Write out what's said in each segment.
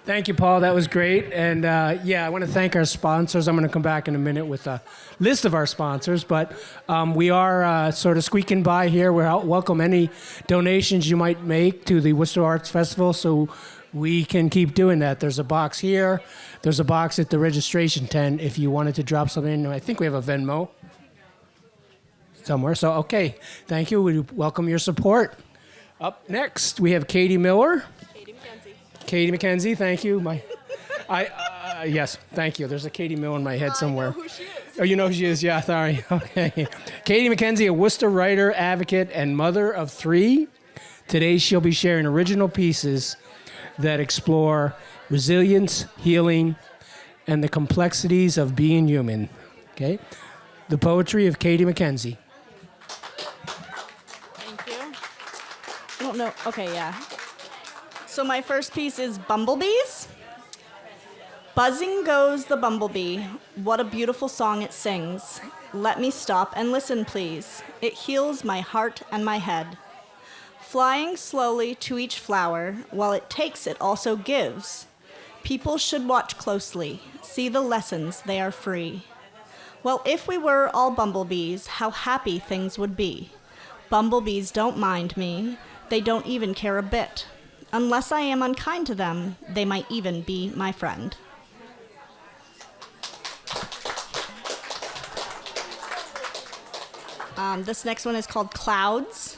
Thank you, Paul. That was great. And yeah, I want to thank our sponsors. I'm going to come back in a minute with a list of our sponsors, but we are sort of squeaking by here. We welcome any donations you might make to the Worcester Arts Festival so we can keep doing that. There's a box here. There's a box at the registration tent if you wanted to drop something in. I think we have a Venmo somewhere. So, okay. Thank you. We welcome your support. Up next, we have Katie Miller. Katie McKenzie, thank you. Yes, thank you. There's a Katie Mill in my head somewhere. I know who she is. Oh, you know who she is? Yeah, sorry. Okay. Katie McKenzie, a Worcester writer, advocate, and mother of 3. Today she'll be sharing original pieces that explore resilience, healing, and the complexities of being human. Okay? The poetry of Katie McKenzie. Thank you. I don't know. Okay, yeah. So my first piece is Bumblebees. Buzzing goes the bumblebee. What a beautiful song it sings. Let me stop and listen, please. It heals my heart and my head. Flying slowly to each flower, while it takes, it also gives. People should watch closely, see the lessons they are free. Well, if we were all bumblebees, how happy things would be. Bumblebees don't mind me. They don't even care a bit. Unless I am unkind to them, they might even be my friend. This next one is called Clouds.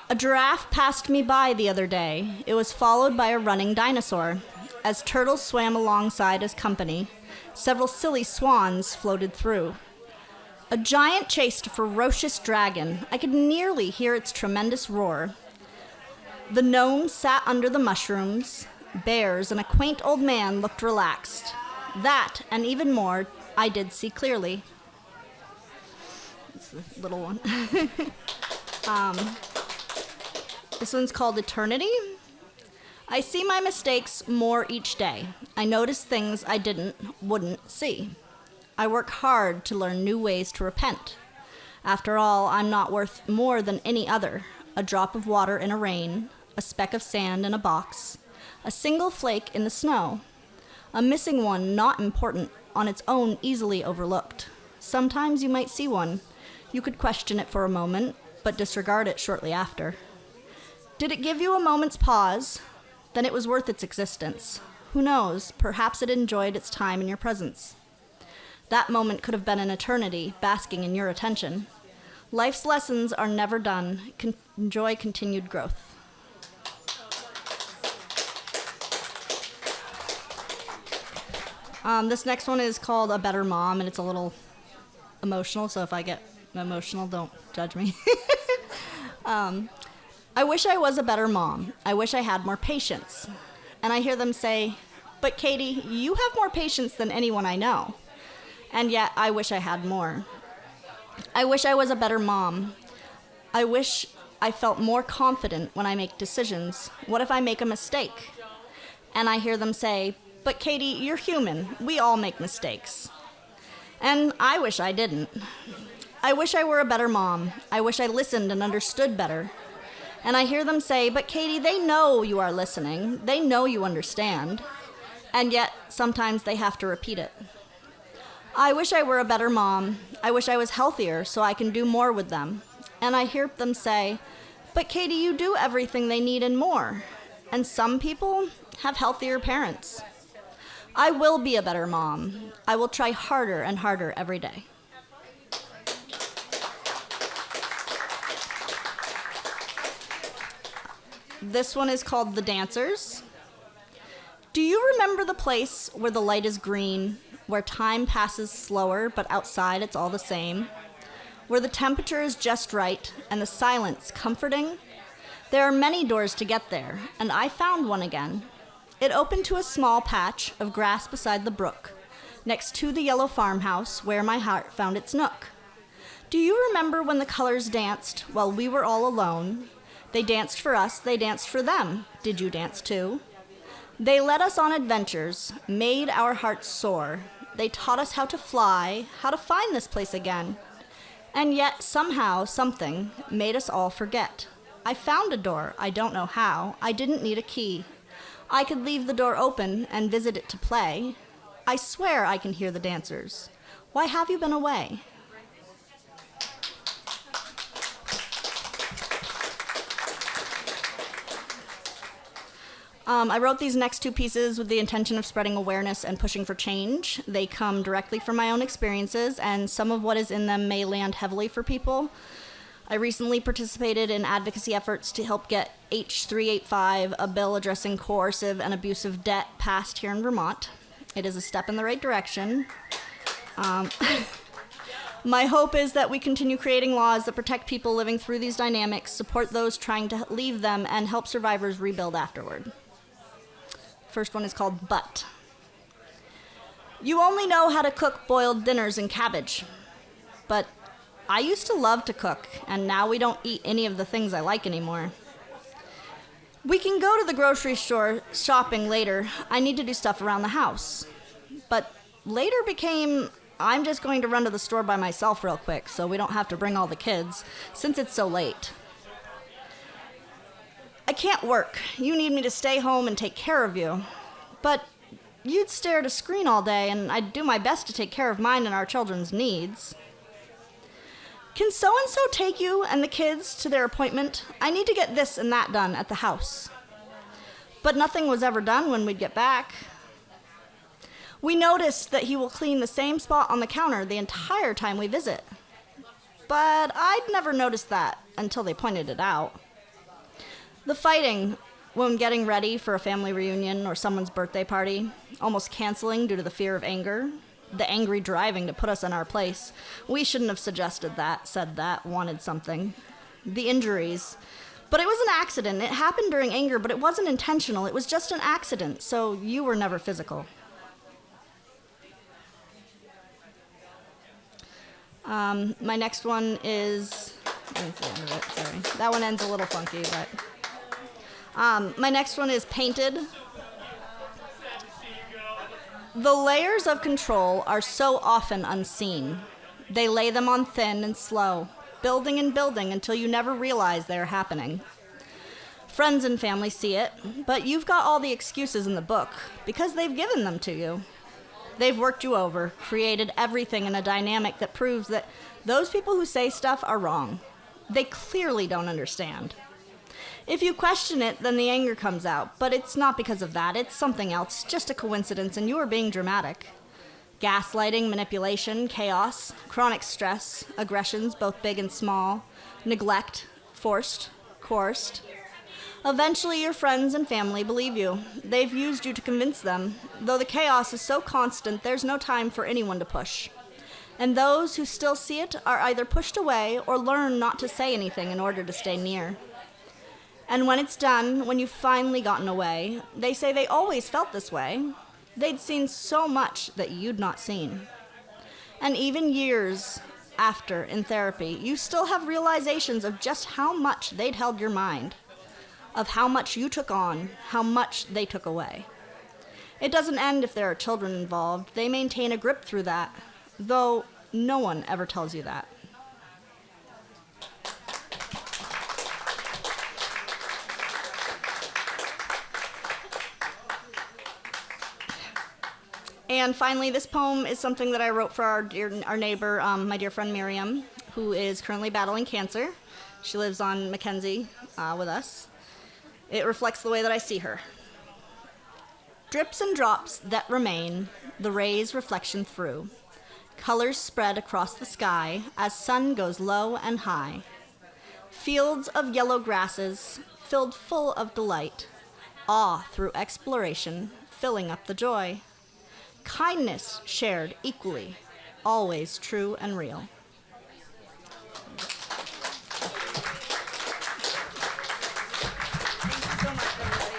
A giraffe passed me by the other day. It was followed by a running dinosaur. As turtles swam alongside as company, several silly swans floated through. A giant chased a ferocious dragon. I could nearly hear its tremendous roar. The gnome sat under the mushrooms. Bears and a quaint old man looked relaxed. That, and even more, I did see clearly. It's a little one. This one's called Eternity. I see my mistakes more each day. I notice things I wouldn't see. I work hard to learn new ways to repent. After all, I'm not worth more than any other. A drop of water in a rain, a speck of sand in a box, a single flake in the snow, a missing one not important, on its own easily overlooked. Sometimes you might see one. You could question it for a moment, but disregard it shortly after. Did it give you a moment's pause? Then it was worth its existence. Who knows, perhaps it enjoyed its time in your presence. That moment could have been an eternity, basking in your attention. Life's lessons are never done. Enjoy continued growth. This next one is called A Better Mom, and it's a little emotional, so if I get emotional, don't judge me. I wish I was a better mom. I wish I had more patience. And I hear them say, but Katie, you have more patience than anyone I know. And yet, I wish I had more. I wish I was a better mom. I wish I felt more confident when I make decisions. What if I make a mistake? And I hear them say, but Katie, you're human. We all make mistakes. And I wish I didn't. I wish I were a better mom. I wish I listened and understood better. And I hear them say, but Katie, they know you are listening. They know you understand. And yet, sometimes they have to repeat it. I wish I were a better mom. I wish I was healthier so I can do more with them. And I hear them say, but Katie, you do everything they need and more. And some people have healthier parents. I will be a better mom. I will try harder and harder every day. This one is called The Dancers. Do you remember the place where the light is green, where time passes slower, but outside it's all the same? Where the temperature is just right and the silence comforting? There are many doors to get there, and I found one again. It opened to a small patch of grass beside the brook, next to the yellow farmhouse where my heart found its nook. Do you remember when the colors danced while we were all alone? They danced for us, they danced for them. Did you dance too? They led us on adventures, made our hearts soar. They taught us how to fly, how to find this place again. And yet, somehow, something made us all forget. I found a door, I don't know how. I didn't need a key. I could leave the door open and visit it to play. I swear I can hear the dancers. Why have you been away? I wrote these next two pieces with the intention of spreading awareness and pushing for change. They come directly from my own experiences, and some of what is in them may land heavily for people. I recently participated in advocacy efforts to help get H385, a bill addressing coercive and abusive debt, passed here in Vermont. It is a step in the right direction. My hope is that we continue creating laws that protect people living through these dynamics, support those trying to leave them, and help survivors rebuild afterward. First one is called But. You only know how to cook boiled dinners and cabbage. But I used to love to cook, and now we don't eat any of the things I like anymore. We can go to the grocery store shopping later. I need to do stuff around the house. But later became, I'm just going to run to the store by myself real quick so we don't have to bring all the kids, since it's so late. I can't work. You need me to stay home and take care of you. But you'd stare at a screen all day, and I'd do my best to take care of mine and our children's needs. Can so-and-so take you and the kids to their appointment? I need to get this and that done at the house. But nothing was ever done when we'd get back. We noticed that he will clean the same spot on the counter the entire time we visit. But I'd never noticed that until they pointed it out. The fighting when getting ready for a family reunion or someone's birthday party, almost canceling due to the fear of anger, the angry driving to put us in our place. We shouldn't have suggested that, said that, wanted something. The injuries. But it was an accident. It happened during anger, but it wasn't intentional. It was just an accident, so you were never physical. My next one is, that's the end of it, sorry. That one ends a little funky, but. My next one is Painted. The layers of control are so often unseen. They lay them on thin and slow, building and building until you never realize they're happening. Friends and family see it, but you've got all the excuses in the book because they've given them to you. They've worked you over, created everything in a dynamic that proves that those people who say stuff are wrong. They clearly don't understand. If you question it, then the anger comes out, but it's not because of that. It's something else, just a coincidence, and you are being dramatic. Gaslighting, manipulation, chaos, chronic stress, aggressions, both big and small, neglect, forced, coerced. Eventually, your friends and family believe you. They've used you to convince them. Though the chaos is so constant, there's no time for anyone to push. And those who still see it are either pushed away or learn not to say anything in order to stay near. And when it's done, when you've finally gotten away, they say they always felt this way. They'd seen so much that you'd not seen. And even years after, in therapy, you still have realizations of just how much they'd held your mind, of how much you took on, how much they took away. It doesn't end if there are children involved. They maintain a grip through that, though no one ever tells you that. And finally, this poem is something that I wrote for our neighbor, my dear friend Miriam, who is currently battling cancer. She lives on Mackenzie with us. It reflects the way that I see her. Drips and drops that remain, the rays reflection through. Colors spread across the sky as sun goes low and high. Fields of yellow grasses filled full of delight. Awe through exploration, filling up the joy. Kindness shared equally, always true and real. Thank you so much, everybody.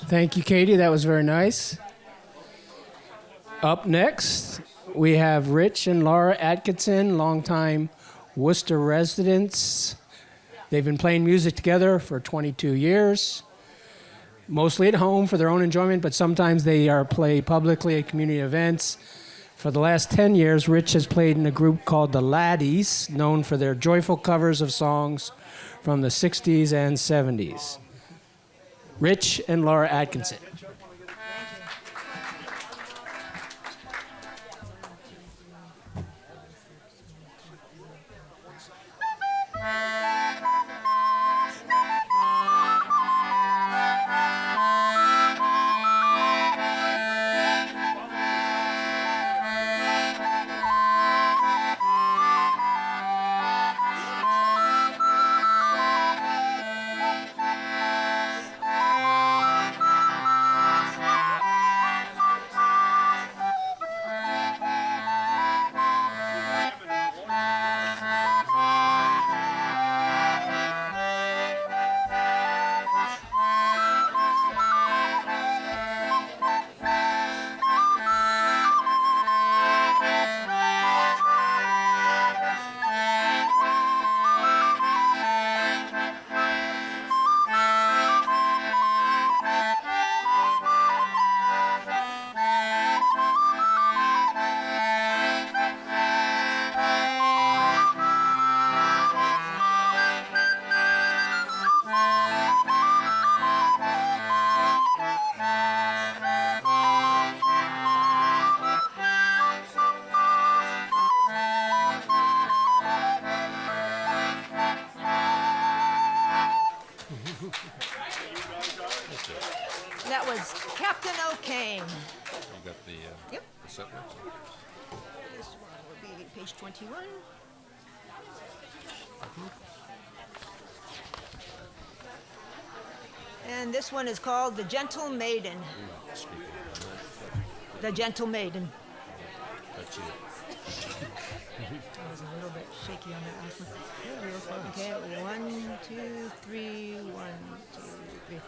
Thank you, Katie. That was very nice. Up next, we have Rich and Laura Atkinson, longtime Worcester residents. They've been playing music together for 22 years. Mostly at home for their own enjoyment, but sometimes they play publicly at community events. For the last 10 years, Rich has played in a group called the Laddies, known for their joyful covers of songs from the 60s and 70s. Rich and Laura Atkinson. That was Captain O'Kane. You got the, Yep. the set notes? This one will be page 21. And this one is called The Gentle Maiden. The Gentle Maiden. That's it. I was a little bit shaky on that last one. Okay, 1, 2, 3, 1, 2, 3.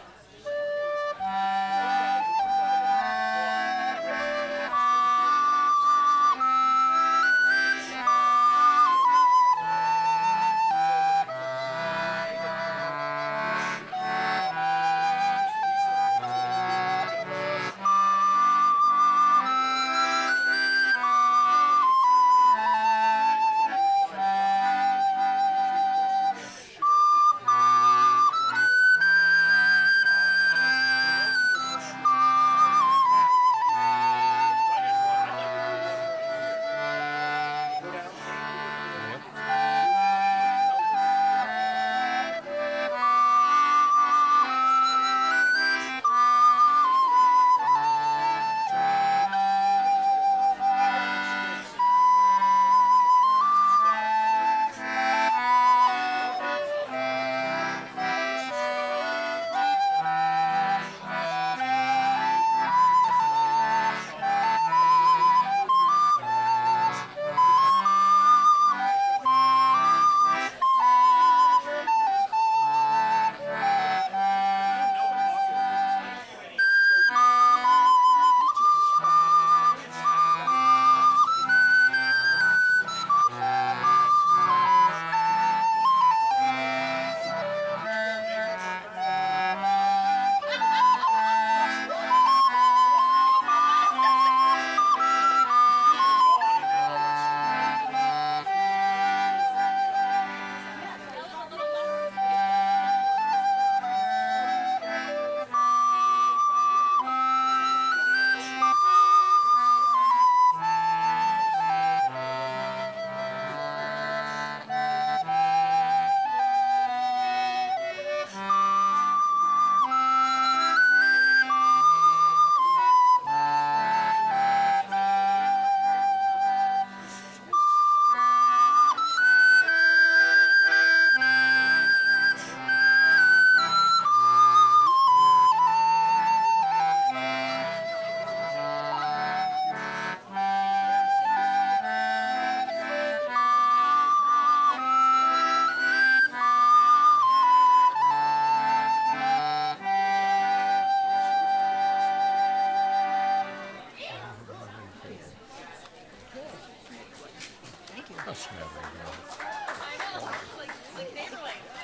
A smattering,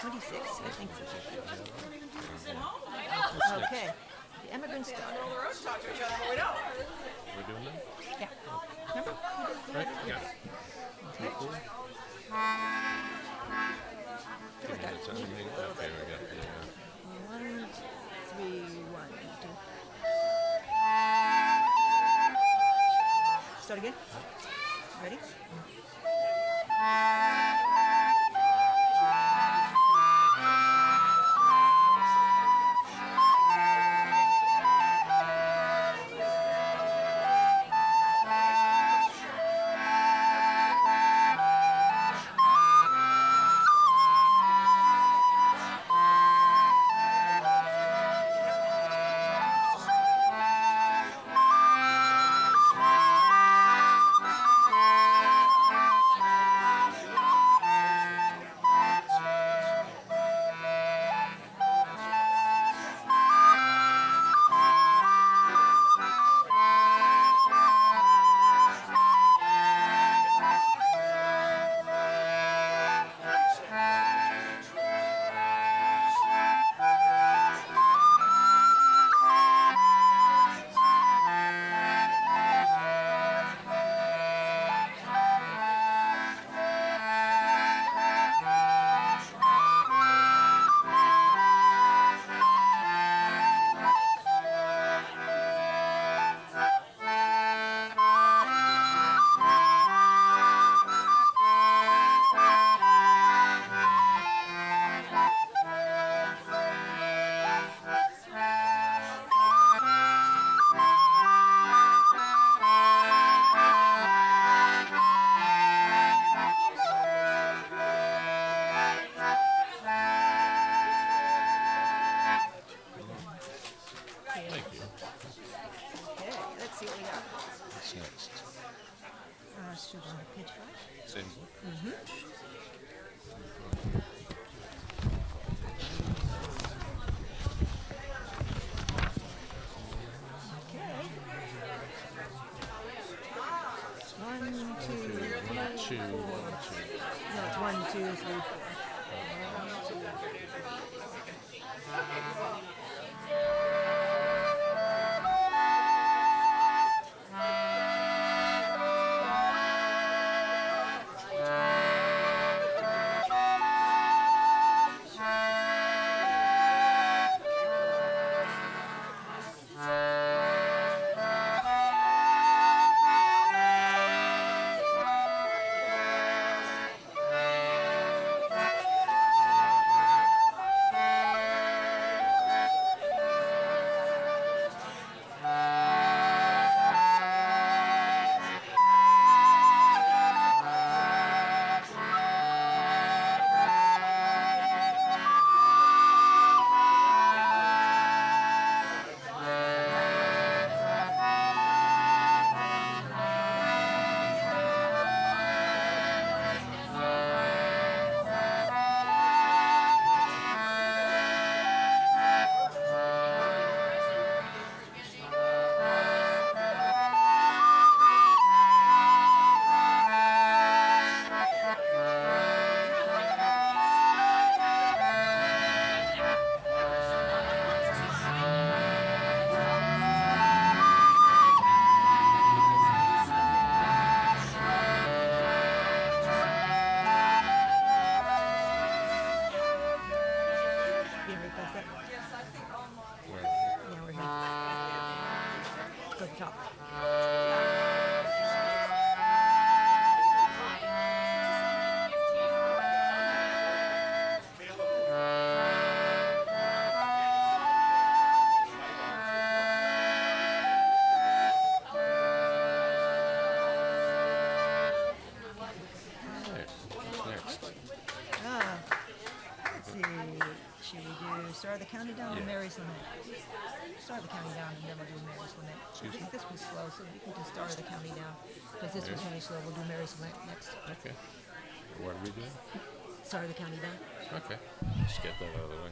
26, I think. Okay. The Emigrant Star. We're doing that? Yeah. Remember? Right? Yeah. Okay. Cool. Feel like that. It's everything. Okay, we got the. 1, 3, 1, 2. Start again. Ready? Thank you. Okay, let's see what we got. What's next? Should on page 5. Same book? Okay. 1, 2, 3, 1, 2, 1, 2. no, it's 1, 2, 3, 4. 1, 2. You ever press that? Where? Yeah, we're here. Go to the top. There. What's next? Ah, let's see. Should we do Star of the County Down or Yeah. Mary's Lament? Star of the County Down and then we'll do Mary's Lament. I Excuse me? think this one's slow, so we can do Star of the County Down. Because this one's really slow. We'll do Mary's Lament next. Okay. What are we doing? Star of the County Down. Okay. Just get that out of the way.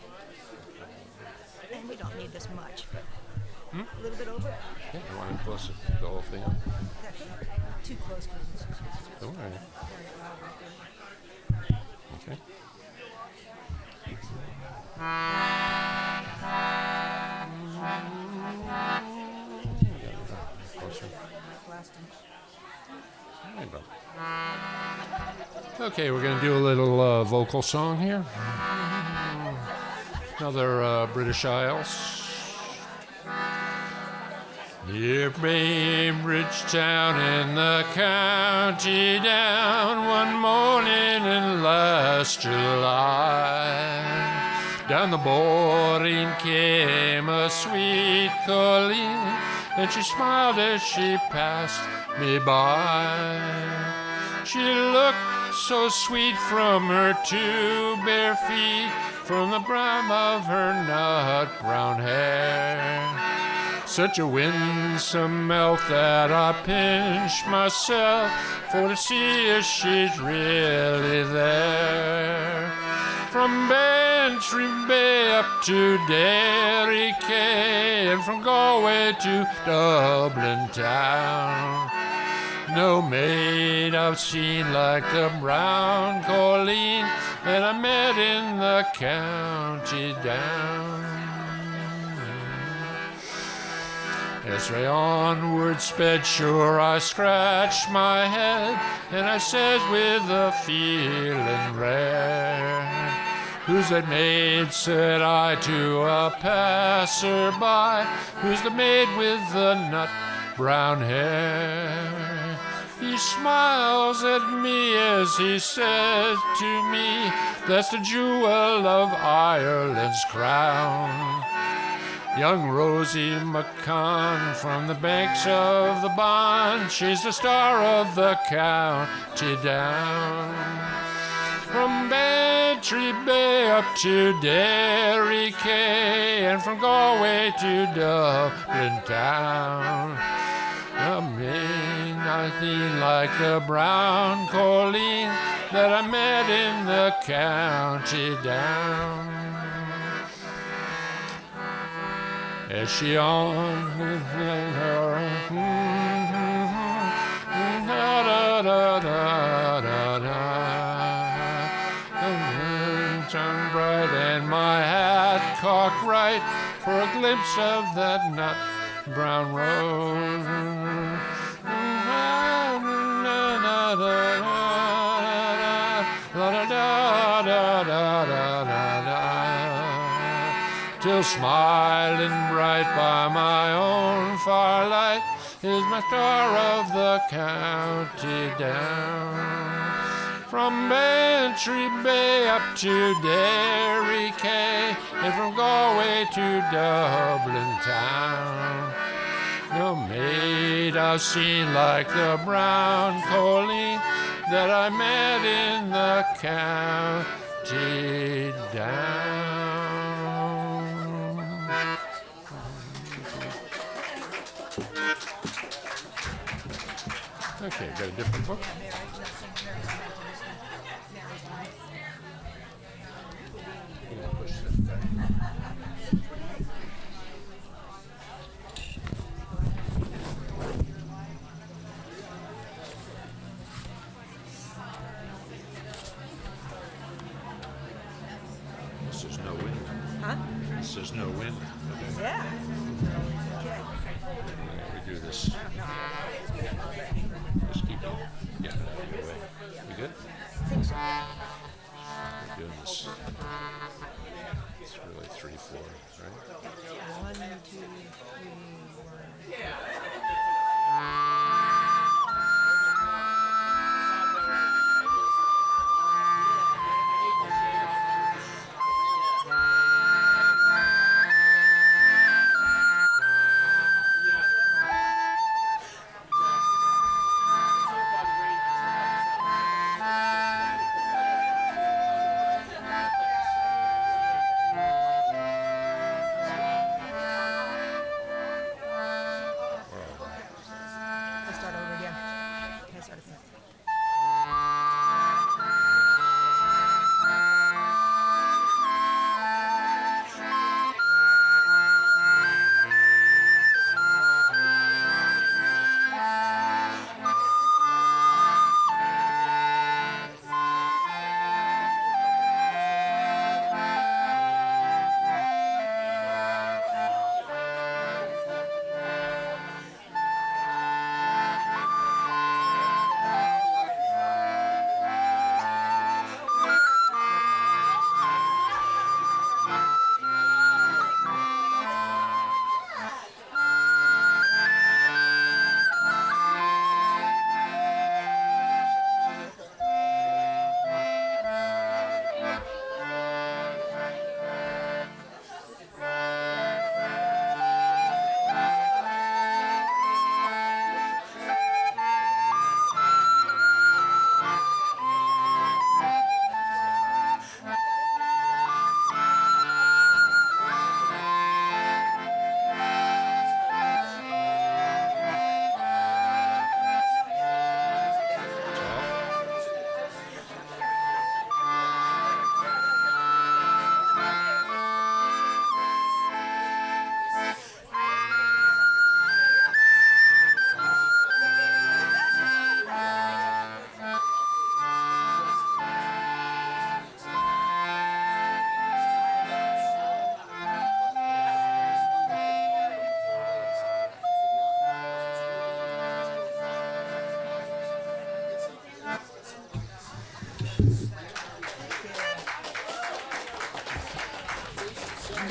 And we don't need this much, but a little bit over. Yeah, you want to close the whole thing up? Too close because it's Don't worry. very loud right there. Okay. Closer. Last one. Hey, bro. Okay, we're going to do a little vocal song here. Another British Isles. Near Bainbridge town in the county down one morning in last July. Down the boarding came a sweet colleen, and she smiled as she passed me by. She looked so sweet from her two bare feet, from the brim of her nut brown hair. Such a winsome mouth that I pinch myself for to see if she's really there. From Bantry Bay up to Derry Quay, and from Galway to Dublin town, no maid I've seen like the brown colleen that I met in the county down. As I onward sped, sure I scratched my head, and I says with a feeling rare, "Who's that maid?" said I to a passer-by. "Who's the maid with the nut brown hair?" He smiles at me as he says to me, "That's the jewel of Ireland's crown. Young Rosie McCann from the banks of the Bon, she's the star of the county down. From Bantry Bay up to Derry Quay, and from Galway to Dublin town, I mean nothing like the brown colleen that I met in the county down." As she on shone bright, and my hat cocked right for a glimpse of that nut brown rose. Till smiling bright by my own firelight is my star of the county down. From Bantry Bay up to Derry Quay, and from Galway to Dublin town, no maid I've seen like the brown colleen that I met in the county down. Okay, got a different book? This is no wind. Huh? This is no wind. Yeah. Okay. We do this. Just keep getting it out of your way. We good? I think so. We're doing this. It's really 3 floors, right? 1, 2, 3, 1.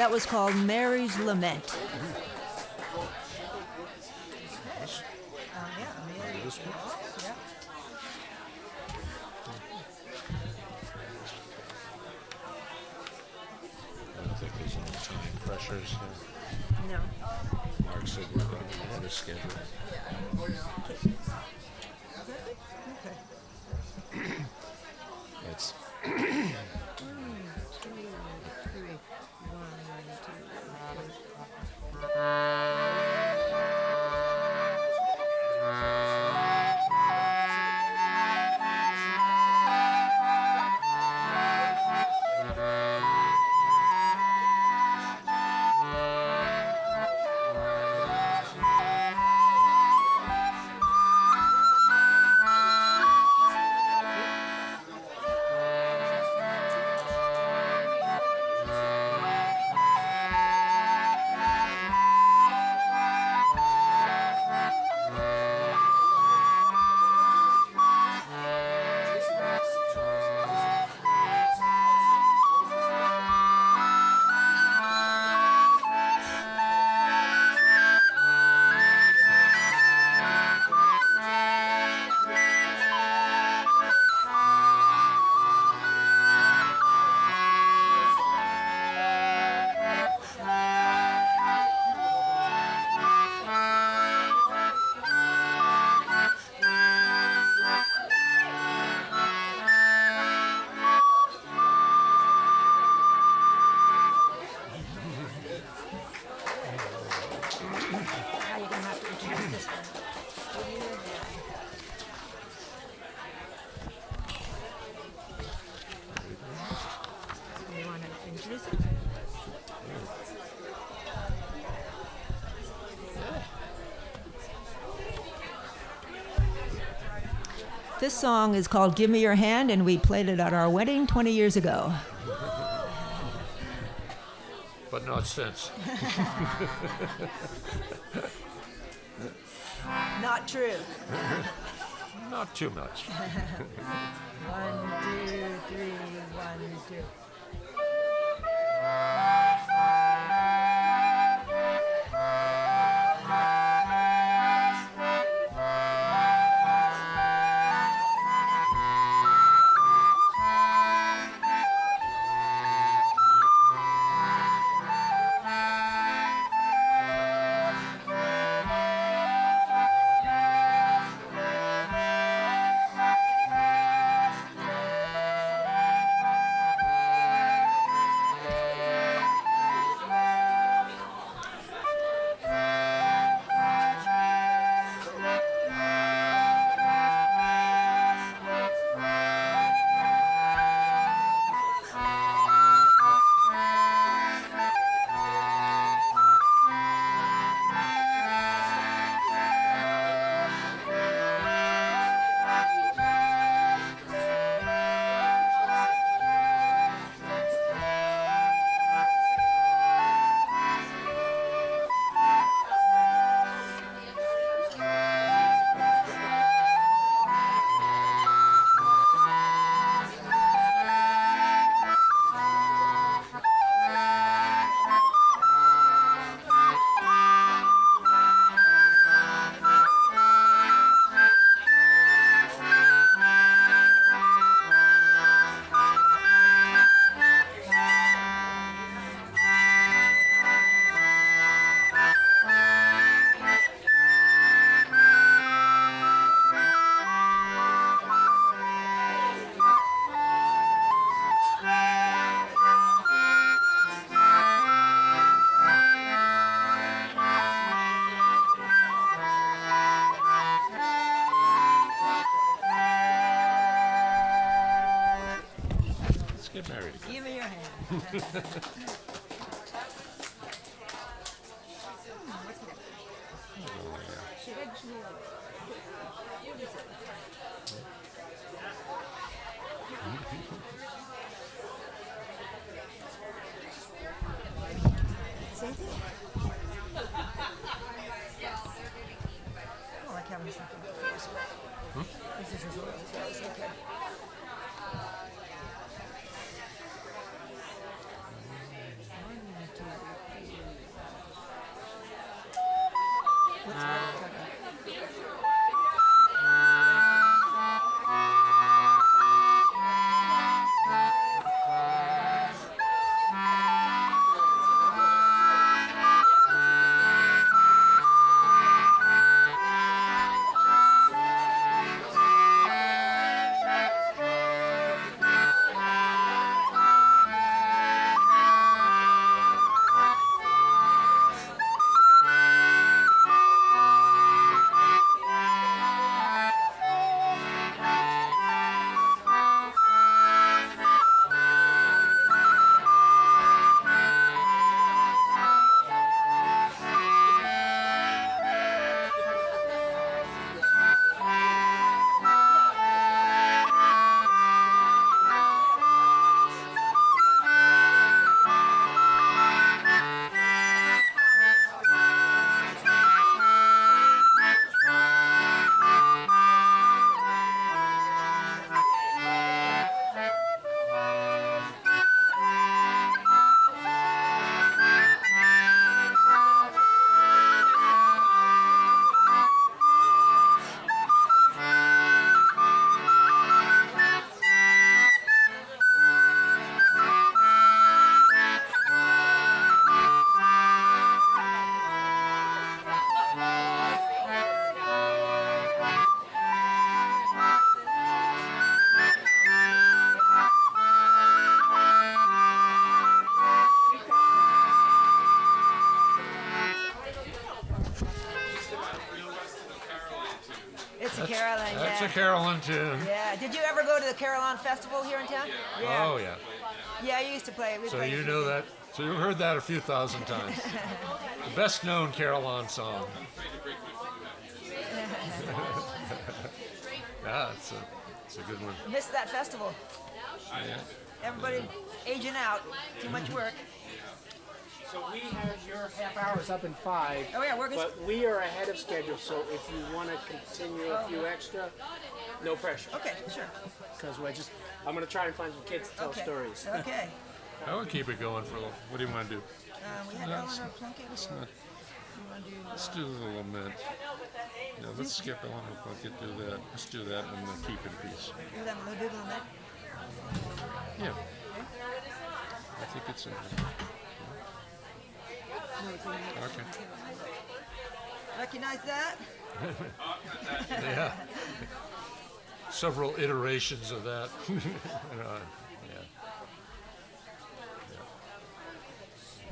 That was called Mary's Lament. Yeah, Mary. This one? Yeah. I don't think there's any time pressures here. No. Mark said we're running ahead of schedule. Okay. It's Now you're going to have to introduce this one. You want to introduce it? This song is called Give Me Your Hand, and we played it at our wedding 20 years ago. but not since. Not true. Not too much. 1, 2, 3, 1, 2. Get married again. Give me your hand. Oh, like having something first. This is as old as it goes. Okay. Carillon, That's yeah. a Carillon tune. Yeah. Did you ever go to the Carillon Festival here in town? Yeah. Oh, yeah. Yeah, I used to play. We So played you it. know that. So you've heard that a few thousand times. The best known Carillon song. Yeah, it's a good one. Missed that festival. Yeah. Everybody aging out. Too much work. So we have your half hours up in 5. Oh, yeah, work is... But we are ahead of schedule, so if you want to continue a few extra, no pressure. Okay, sure. Because I'm going to try and find some kids to tell Okay. stories. Okay. I would keep it going for a little. What do you want to do? We had No, Eleanor Plunkett. Let's not. You want to do... Let's do the lament. Yeah, let's skip Eleanor Plunkett. Do that. Let's do that and the keep in peace. do that little bit on that? Yeah. I think it's. Okay. Recognize that? Yeah. Several iterations of that. Yeah.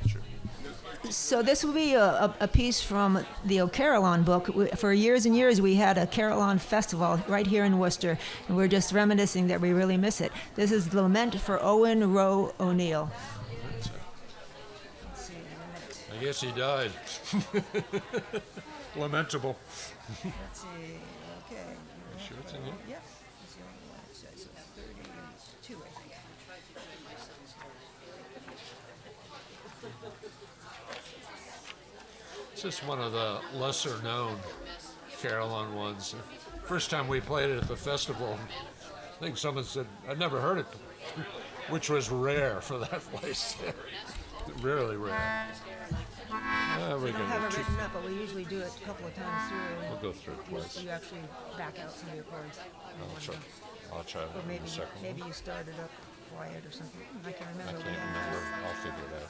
Sure. So this will be a piece from the Carillon book. For years and years, we had a Carillon festival right here in Worcester, and we're just reminiscing that we really miss it. This is Lament for Owen Roe O'Neill. I guess he died. Lamentable. Let's see. Okay. Sure it's in here? Yep. That's the only one it says. So 32, I think. It's just one of the lesser known Carillon ones. First time we played it at the festival, I think someone said, I'd never heard it, which was rare for that place. Really rare. We We don't have it can written up, but we usually do it a couple of times through. we'll go through it twice. You actually back out some of your chords. I'll try Or it in maybe a second. maybe you started up quiet or something. I can't I remember. can't remember. I'll figure it out.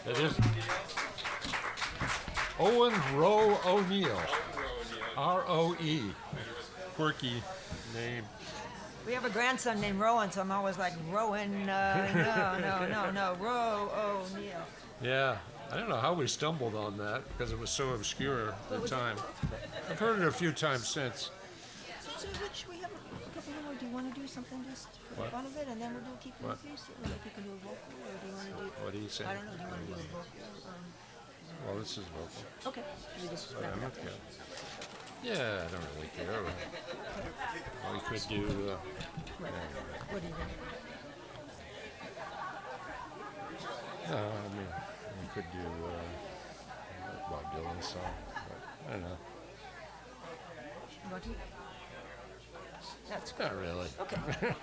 It is Owen Roe O'Neill. R-O-E. Quirky name. We have a grandson named Rowan, so I'm always like, Rowan, no, Roe O'Neill. Yeah, I don't know how we stumbled on that because it was so obscure at the time. I've heard it a few times since. So which we have a couple more. Do you want to do something just for What? the fun of it, and then we'll do keep in What? peace? Like you can do a vocal, or do you want to do? What do you say? I don't know. Do you want to do a vocal? Well, this is vocal. Okay. We just wrap I'm it up okay. then. Yeah, I don't really care. We could do. What do you think? No, I mean, we could do Bob Dylan song, but I don't know. That's Not really. okay.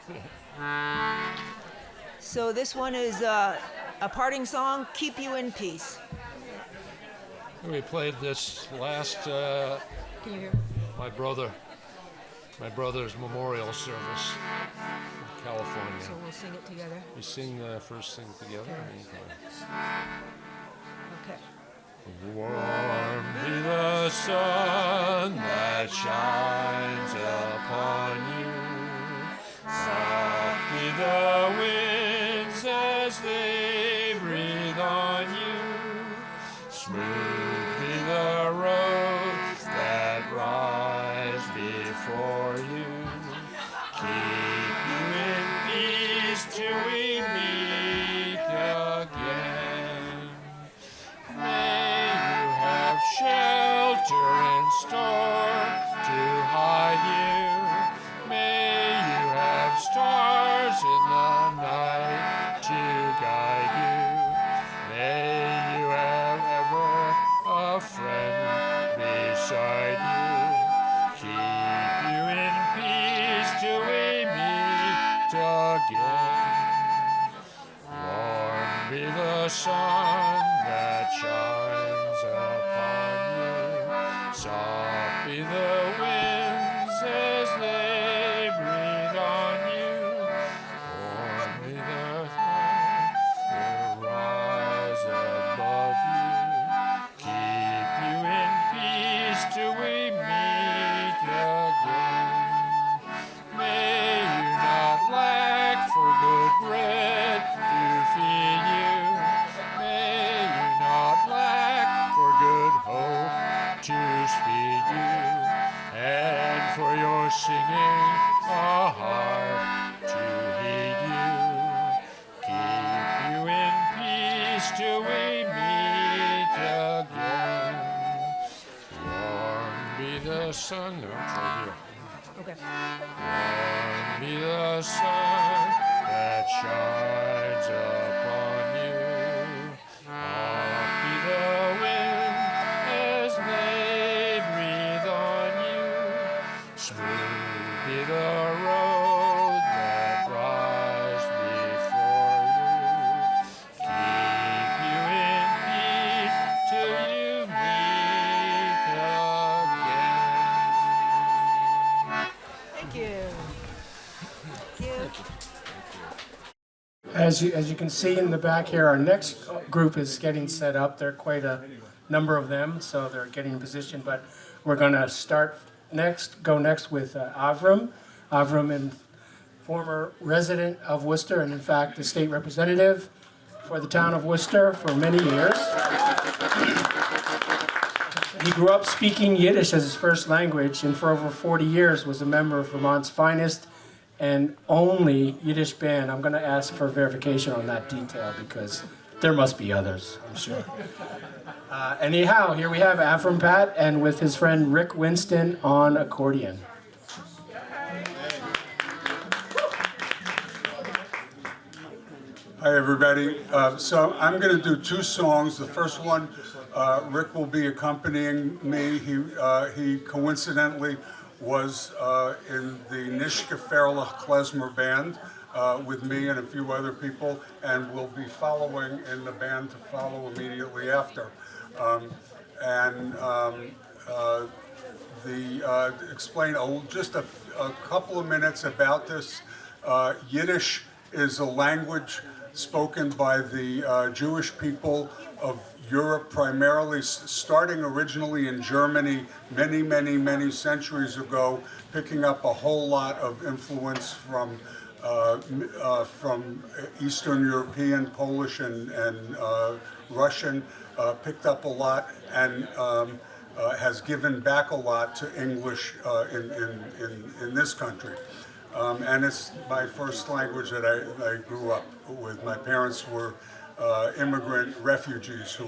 So this one is a parting song, "Keep You in Peace." We played this last Can you hear? my brother's memorial service in California. So we'll sing it together. We sing the first thing together. Okay. Warm be the sun that shines upon you. Soft be the winds as they breathe on you. Smooth be the roads that rise before you. Keep you in peace till we meet again. May you have shelter and store to hide you. May you have stars in the night to guide you. May you have ever a friend beside you. Keep you in peace till we meet again. Warm be the sun that shines upon you. Soft be the winds as they breathe on you. Warm be the sun that rise above you. Keep you in peace till we meet again. May you not lack for good bread to feed you. May you not lack for good hope to speed you. And for your singing a heart to heed you. Keep you in peace till we meet again. Warm be the sun. No, it's right here. Okay. Warm be the sun that shines upon you. Soft be the wind as they breathe on you. Smooth be the road that rise before you. Keep you in peace till you meet again. Thank you. Thank you. As you can see in the back here, our next group is getting set up. There are quite a number of them, so they're getting in position. But we're going to go next with Avram. Avram, and former resident of Worcester, and in fact the state representative for the town of Worcester for many years. He grew up speaking Yiddish as his first language, and for over 40 years was a member of Vermont's finest and only Yiddish band. I'm going to ask for verification on that detail because there must be others, I'm sure. Anyhow, here we have Avram Pat and with his friend Rick Winston on accordion. Hi, everybody. So I'm going to do two songs. The first one, Rick will be accompanying me. He coincidentally was in the Nishke Ferlach Klezmer band with me and a few other people, and will be following in the band to follow immediately after. Explain just a couple of minutes about this. Yiddish is a language spoken by the Jewish people of Europe, primarily starting originally in Germany many centuries ago, picking up a whole lot of influence from Eastern European, Polish and Russian, picked up a lot and has given back a lot to English in this country. And it's my first language that I grew up with. My parents were immigrant refugees who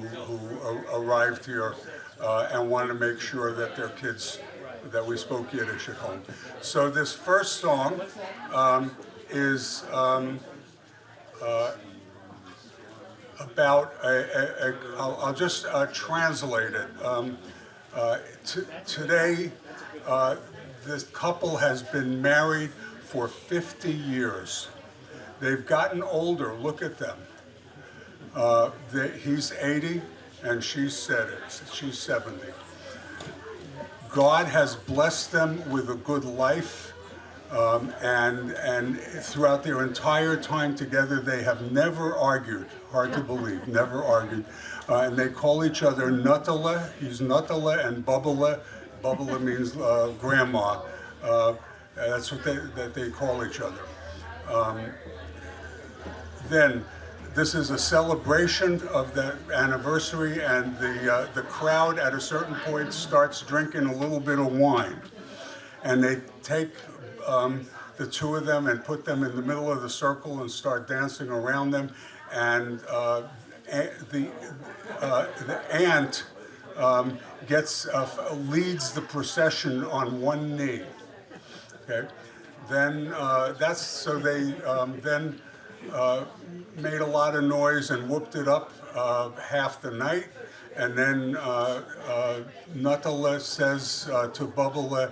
arrived here and wanted to make sure that their kids, that we spoke Yiddish at home. So this first song is about I'll just translate it. Today, this couple has been married for 50 years. They've gotten older. Look at them. He's 80 and she's 70. God has blessed them with a good life, and throughout their entire time together, they have never argued. Hard to believe, never argued. And they call each other Nuttala. He's Nuttala and Bubbala. Bubbala means grandma. That's what they call each other. Then, this is a celebration of the anniversary, and the crowd at a certain point starts drinking a little bit of wine. And they take the two of them and put them in the middle of the circle and start dancing around them. And the aunt leads the procession on one knee. Okay, then they made a lot of noise and whooped it up half the night, and then Nuttala says to Bubbala,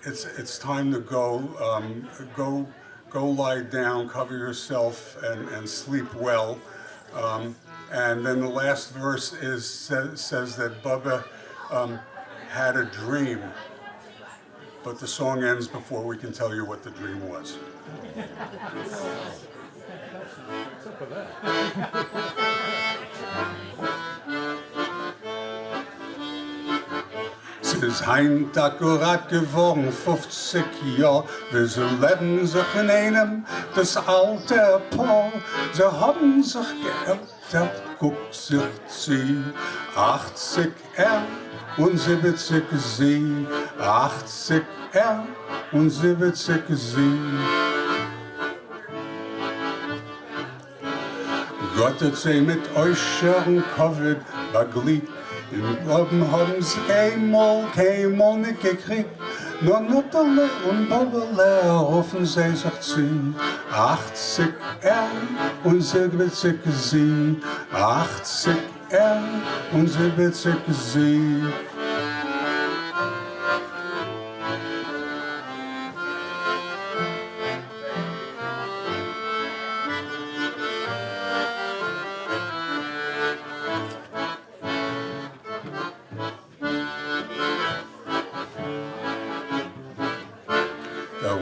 it's time to go. Go lie down, cover yourself, and sleep well. And then the last verse says that Bubba had a dream. But the song ends before we can tell you what the dream was. Es ist heint akkurat geworden 50 Jahre, wie sie leben sich in einem, das alte Paar. Sie haben sich geändert, guckt sich sie, 80 und 70 sie, 80 und 70 sie. Gott hat sie mit euren Covid begliebt. Im Glauben haben sie keinmal nicht gekriegt. Nur Nuttala und Bubbala rufen sie sich zu. 80 und 70 sie, 80 und 70 sie.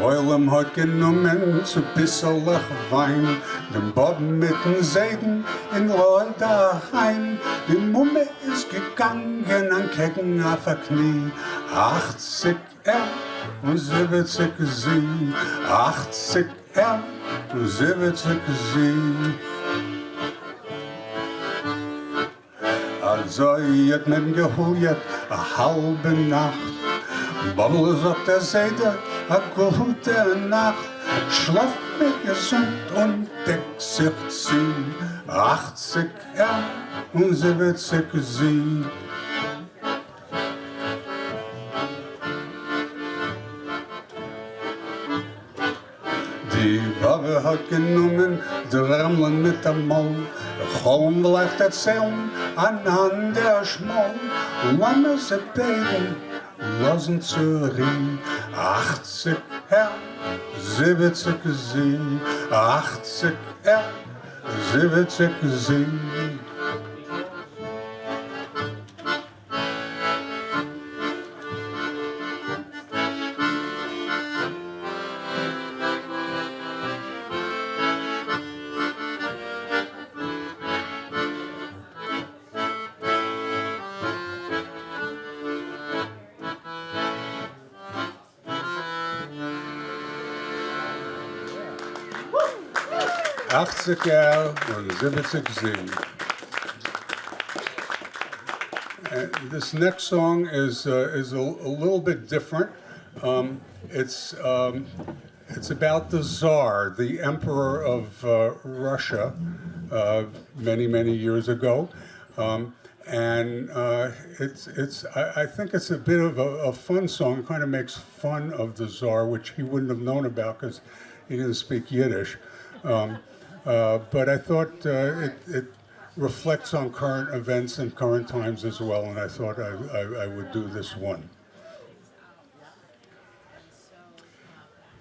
Oilem hat genommen zu bisserlich Wein, den Bob mit den Seiden in Roll daheim. Die Mumme ist gegangen an Kecken auf der Knie. 80 und 70 sie, 80 und 70 sie. Also hat man geholt a halbe Nacht. Bubble sagt der Seide, a gute Nacht. Schlaft mir gesund und deckt sich zu. 80 und 70 sie. Die Babbe hat genommen, die Ärmel mit dem Maul. Kaum vielleicht erzählen, anhand der Schmaul. Wann sie beten, lassen zu reden. 80 70 sie, 80 70 sie. und 70 sie. This next song is a little bit different. It's about the Tsar, the Emperor of Russia, many years ago, and I think it's a bit of a fun song. It kind of makes fun of the Tsar, which he wouldn't have known about because he didn't speak Yiddish. But I thought it reflects on current events and current times as well, and I thought I would do this one.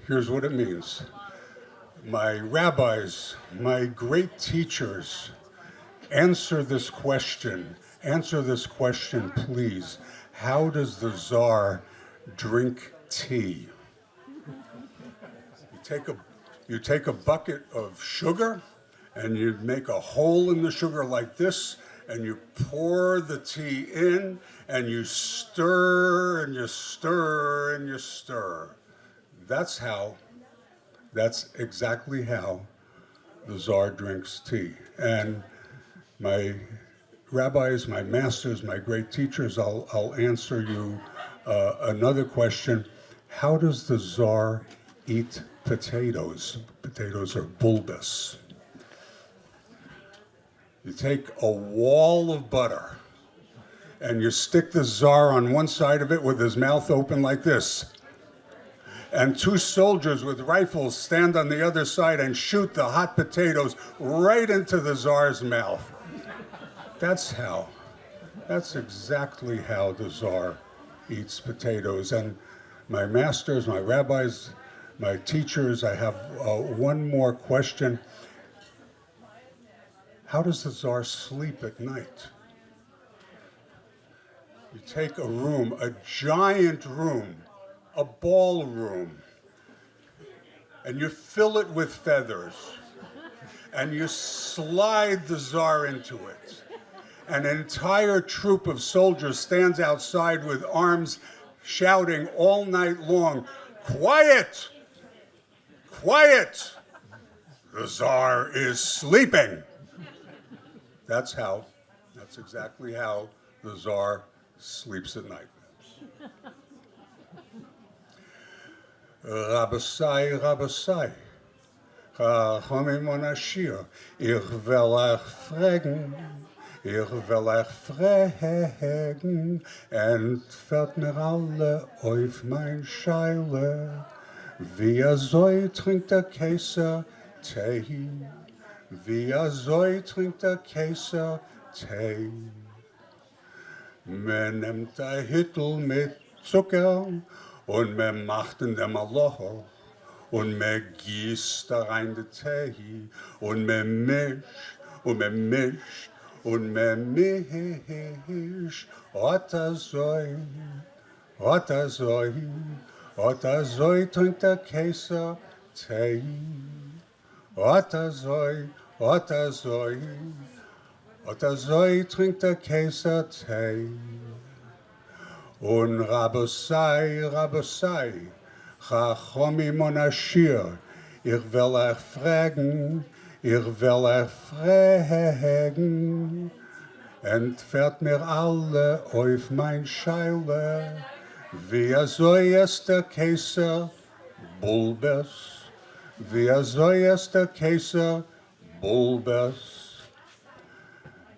Here's what it means. My rabbis, my great teachers, answer this question. Answer this question, please. How does the Tsar drink tea? You take a bucket of sugar and you make a hole in the sugar like this, and you pour the tea in, and you stir and you stir and you stir. That's exactly how the Tsar drinks tea. And my rabbis, my masters, my great teachers, I'll answer you another question. How does the Tsar eat potatoes? Potatoes are bulbous. You take a wall of butter and you stick the Tsar on one side of it with his mouth open like this. And two soldiers with rifles stand on the other side and shoot the hot potatoes right into the Tsar's mouth. That's exactly how the Tsar eats potatoes. And my masters, my rabbis, my teachers, I have one more question. How does the Tsar sleep at night? You take a room, a giant room, a ballroom, and you fill it with feathers, and you slide the Tsar into it. An entire troop of soldiers stands outside with arms shouting all night long, "Quiet! Quiet! The Tsar is sleeping!" That's exactly how the Tsar sleeps at night. Rabbosai, Rabbosai, Chachamim Onashir, ich will euch fragen, entfällt mir alle auf mein Scheile, wie soll trinkt der Kaiser Tee, wie soll trinkt der Kaiser Tee. Man nimmt ein Hüttel mit Zucker und man macht in dem ein Loch und man gießt da rein den Tee und man mischt und man mischt und man mischt. Otta soll trinkt der Kaiser Tee. Otta soll trinkt der Kaiser Tee. Und Rabbosai, Rabbosai, Chachamim Onashir, ich will euch fragen, entfällt mir alle auf mein Scheile, wie soll es der Kaiser bulbes, wie soll es der Kaiser bulbes.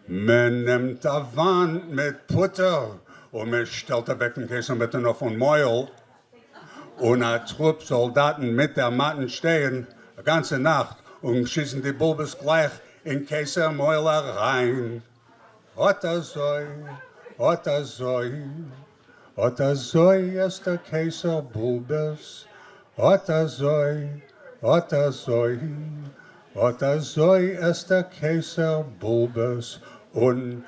Man nimmt a Wand mit Butter und man stellt der Beckenkäse mit noch von Meul und ein Trupp Soldaten mit der Matten stehen die ganze Nacht und schießen die Bulbes gleich in Käsemäuler rein. Otta soy ist der Käse Bulbes, Otta soy ist der Käse Bulbes und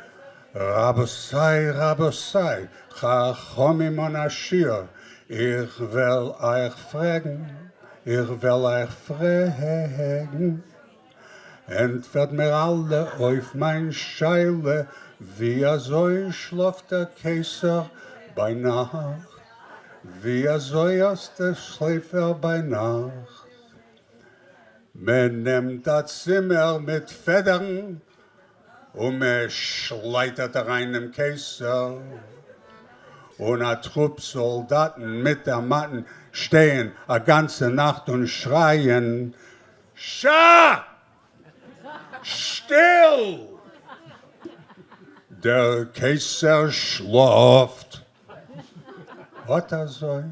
Rabbosai, Rabbosai, Chachamim Onashir, ich will euch fragen, entfällt mir alle auf mein Scheile, wie soll schläft der Kaiser bei Nacht, wie soll der Schläfer bei Nacht. Man nimmt das Zimmer mit Federn und man schleitet rein im Kaiser. Und ein Trupp Soldaten mit der Matten stehen a ganze Nacht und schreien, Schah! Still! Der Kaiser schläft. Otta soll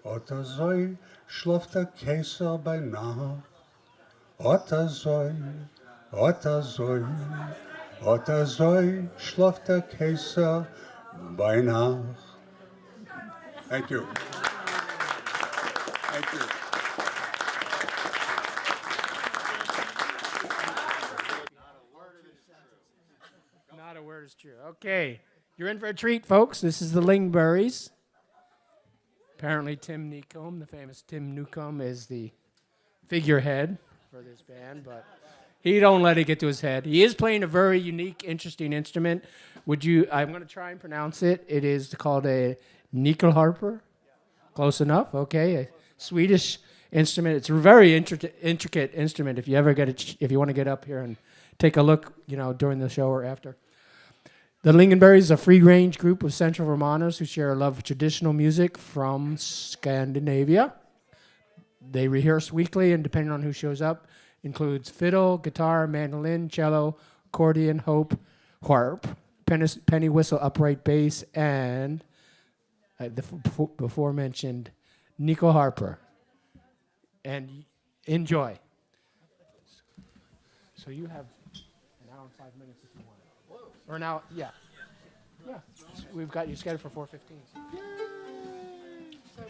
Otazoi schläft der Kaiser bei Nacht. Otazoi, Otazoi, Otazoi schläft der Kaiser bei Nacht. Thank you. Thank you. Not a word is true. Okay, you're in for a treat, folks. This is the Lingberries. Apparently, Tim Newcomb, the famous Tim Newcomb, is the figurehead for this band, but he don't let it get to his head. He is playing a very unique, interesting instrument. I'm going to try and pronounce it. It is called a nyckelharpa. Close enough. Okay, a Swedish instrument. It's a very intricate instrument. If you ever if you want to get up here and take a look, during the show or after. The Lingonberries is a free-range group of Central Vermonters who share a love of traditional music from Scandinavia. They rehearse weekly, and depending on who shows up, includes fiddle, guitar, mandolin, cello, accordion, harp, penny whistle, upright bass, and the before-mentioned Nico Harper. And enjoy. So you have an hour and 5 minutes if you want. Or now, yeah. Yeah. We've got you scheduled for 4:15. So,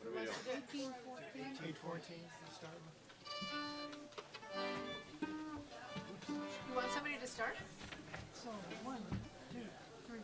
18:14. You want somebody to start? So, 1, 2, 3.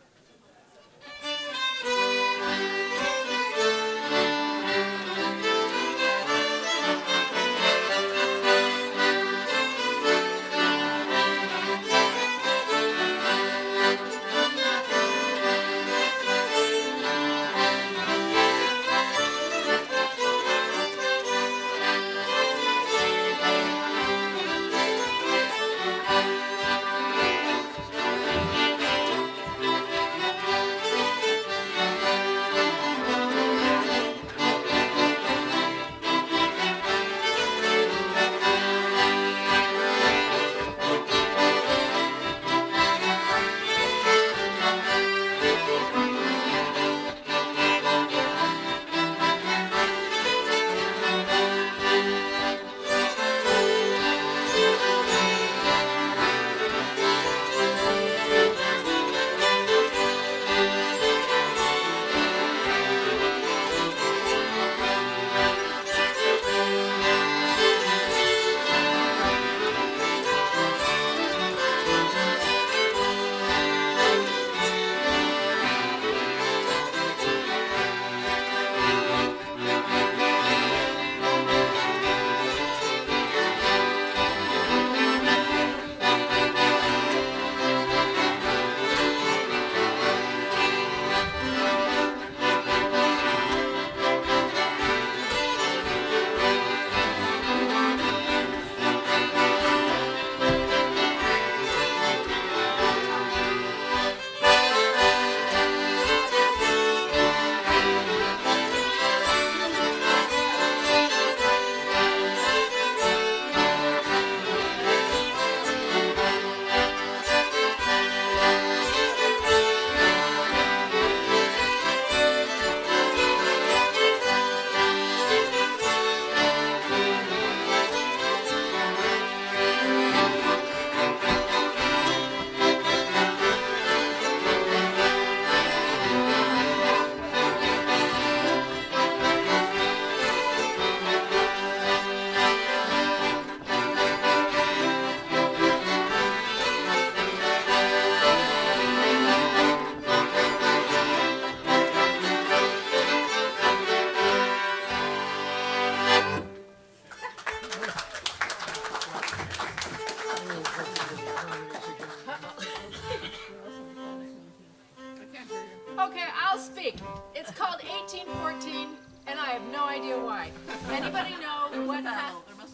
Okay, I'll speak. It's called 1814, and I have no idea why. Anybody know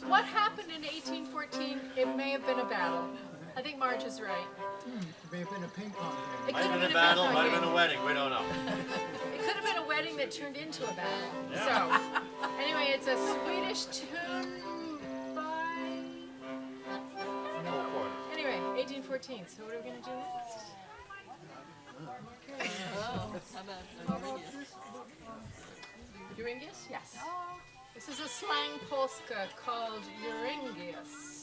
what happened in 1814? It may have been a battle. I think Marge is right. It may have been a ping pong game. It Might could have have been a battle, ping pong might have game. been a wedding, we don't know. It could have been a wedding that turned into a battle. So, anyway, it's a Swedish tune by... Anyway, 1814. So what are we going to do next? Uringius? Yes. This is a slang polska called Uringius.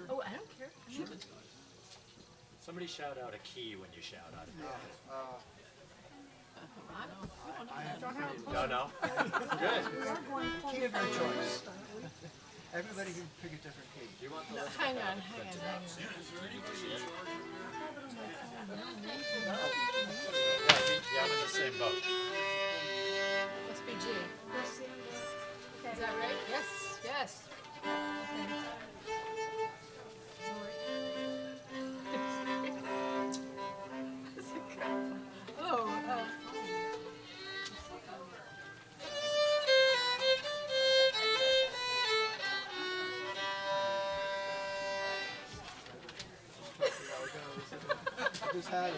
Oh, I don't care. Somebody shout out a key when you shout out. No, no. Good. Key of your choice. Everybody can pick a different key. Do you want the Hang on. Yeah, I'm in the same boat. Must be G. Is that right? Yes. Just had it.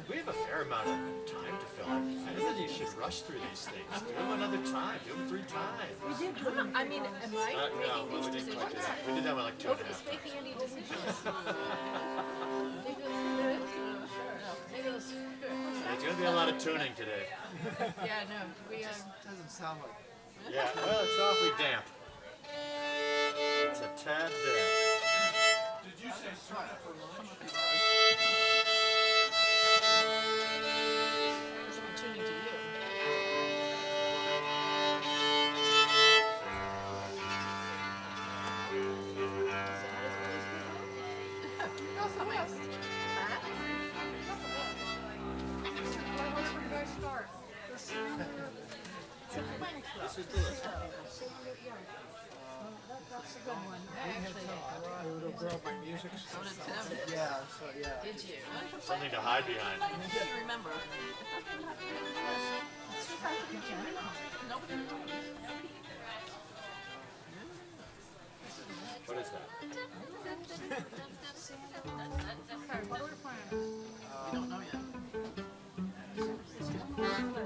We have a fair amount of time to fill in. I don't think you should rush through these things. Do them another time. Do them 3 times. I mean, am I No, making well, we these didn't quite do decisions? that. We did that with like 2.5 Nobody's times. making any decisions. There's going to be a lot of tuning today. Yeah, no, we Doesn't sound like it. Yeah, well, it's awfully damp. It's a tad damp. Did you say sign up for lunch? tuning to you. This is delicious. Little girl, my music. Yeah, so yeah. Did you? Something to hide behind. I can't remember. What is that? We don't know yet.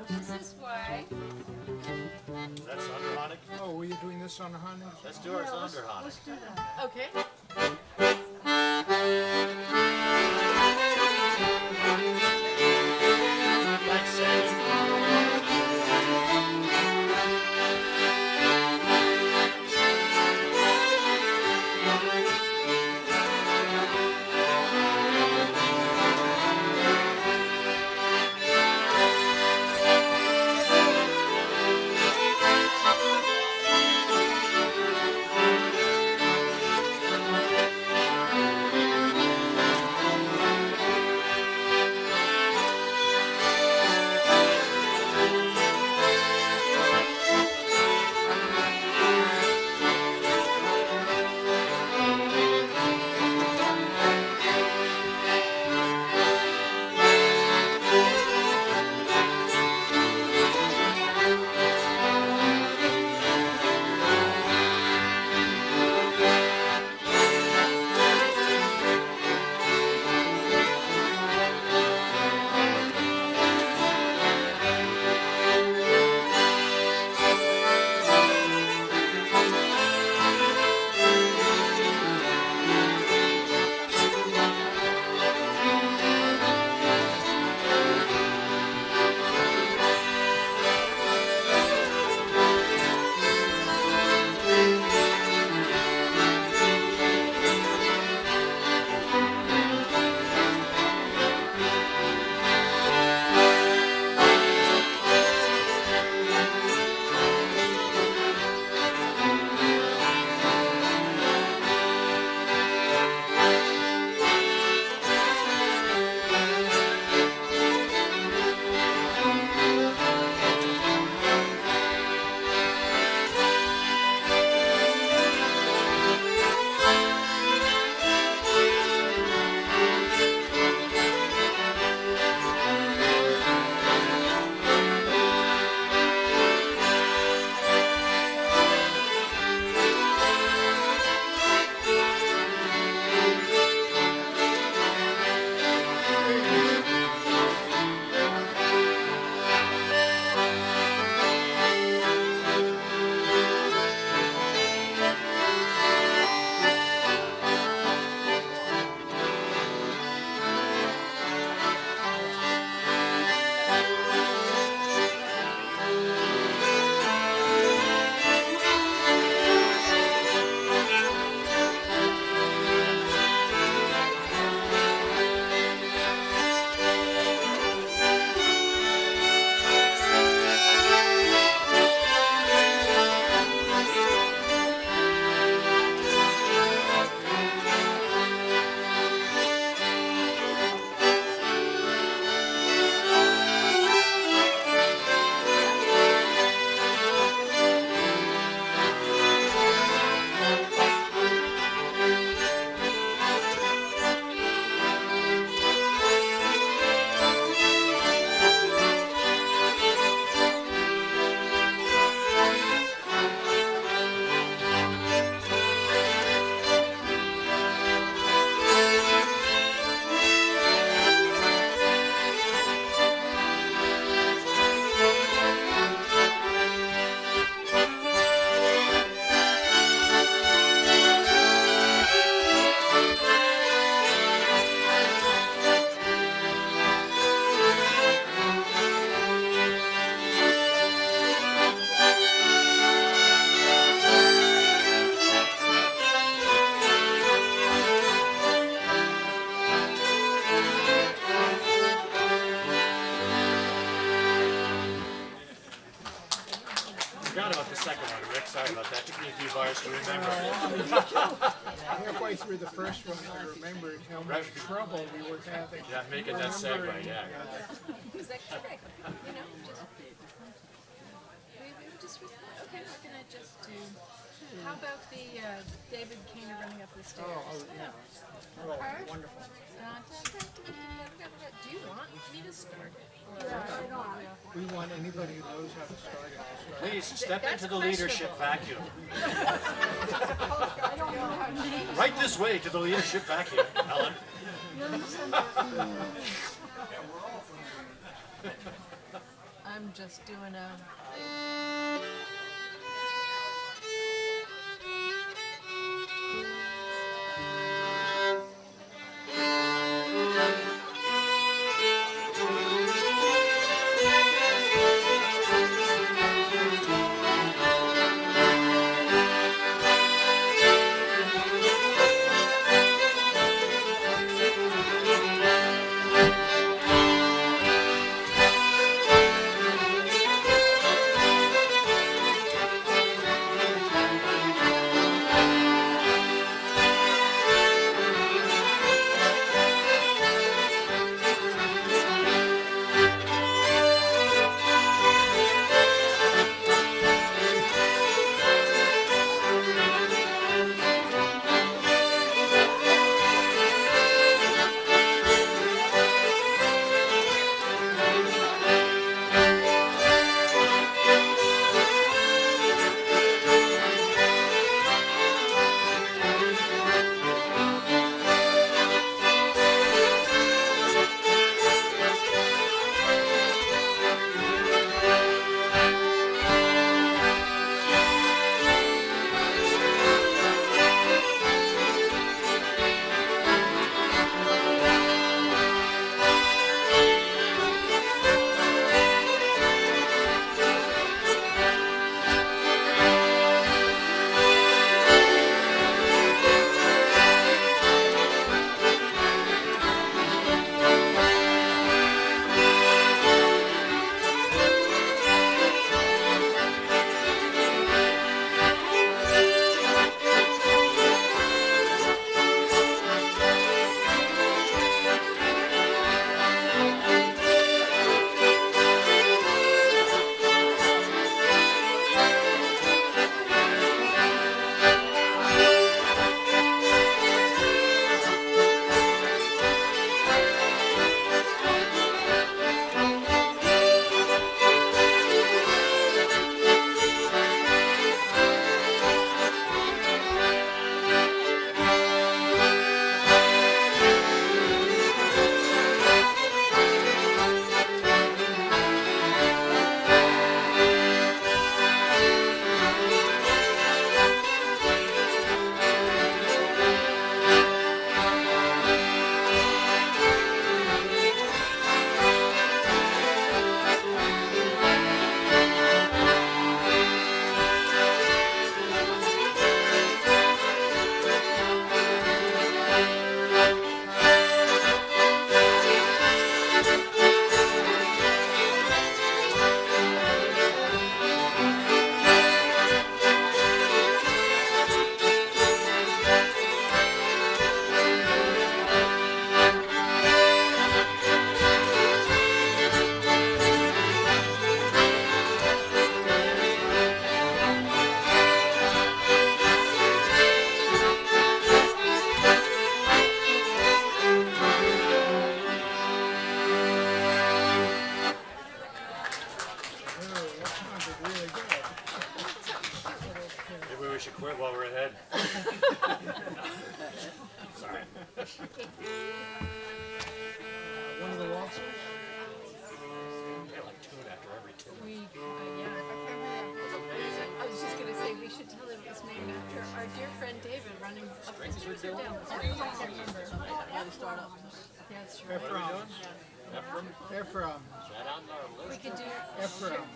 This is why. Is that Sonderhonig? Oh, were you doing this on the honey? Let's do our Sonderhonig. Okay. Thanks, Sandy. Forgot about the second one, Rick. Sorry about that. Took me a few bars to remember. Halfway through the first one, I remembered how much trouble we were having. Yeah, making that segue, yeah. Is that correct? You know, just we just okay. We're gonna just do. How about the David Kaner running up the stairs? Oh, yeah. Oh, wonderful. Do you want me to start it? We want anybody who knows how to start it to start. Please step That's into the leadership questionable. vacuum. Right this way to the leadership vacuum, Helen. I'm just doing a. should quit while we're ahead. Sorry. One of the waltzers? Yeah, like tune after every tune. I was just going to say, we should tell it was named after our dear friend David running up the stairs or down. I can't remember. Yeah, that's true. Ephraim. Ephraim. We could do Ephraim.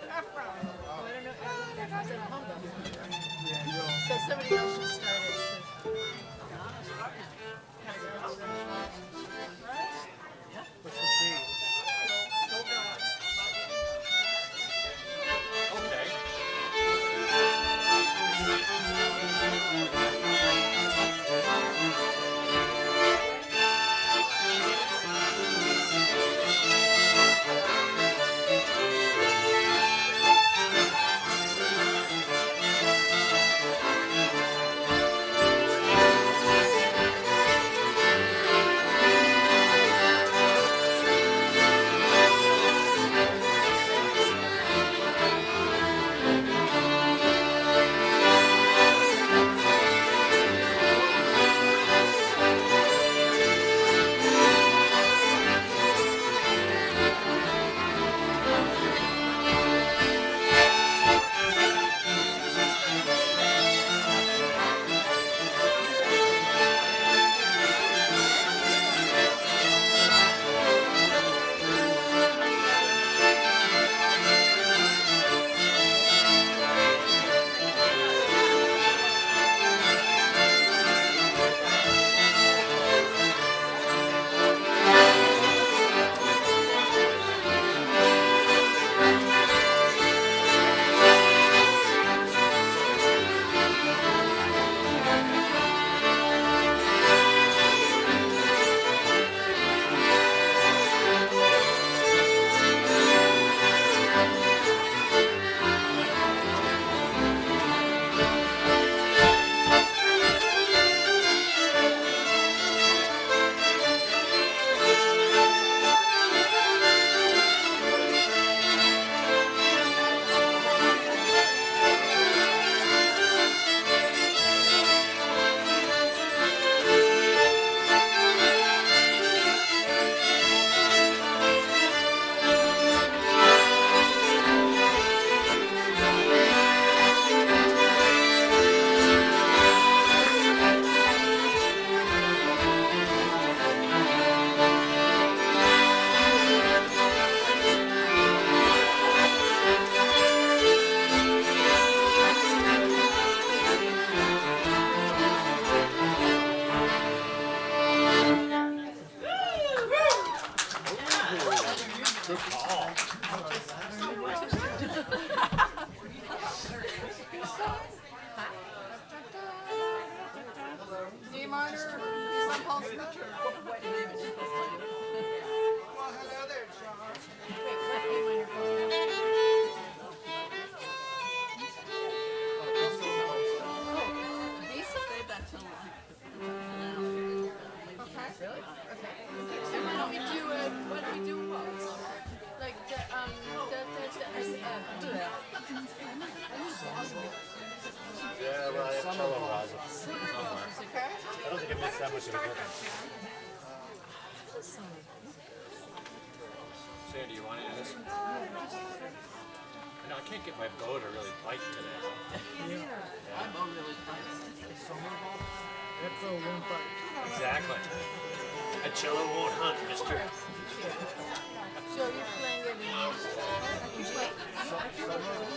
Ephraim. Oh, I don't know. Is it a humbug? Yeah, you'll. So somebody else should start it. What's the key? Okay. Good call. D minor, some pulse measure. Well, hello there, John. Visa? Save that till okay. Really? Okay. So why don't we do like do that. Yeah, well, I have cello rosin. Okay? I don't think it makes that much of a difference. Sandy, you want any of this? I know I can't get my bow to really bite today. My bow really bites. A summer ball, that bow won't bite. Exactly. A cello won't hunt, mister. So you're playing it in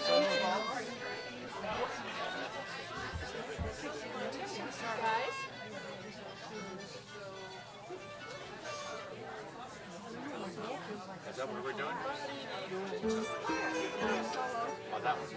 Summer ball. guys? Is that what we're doing? Oh, that was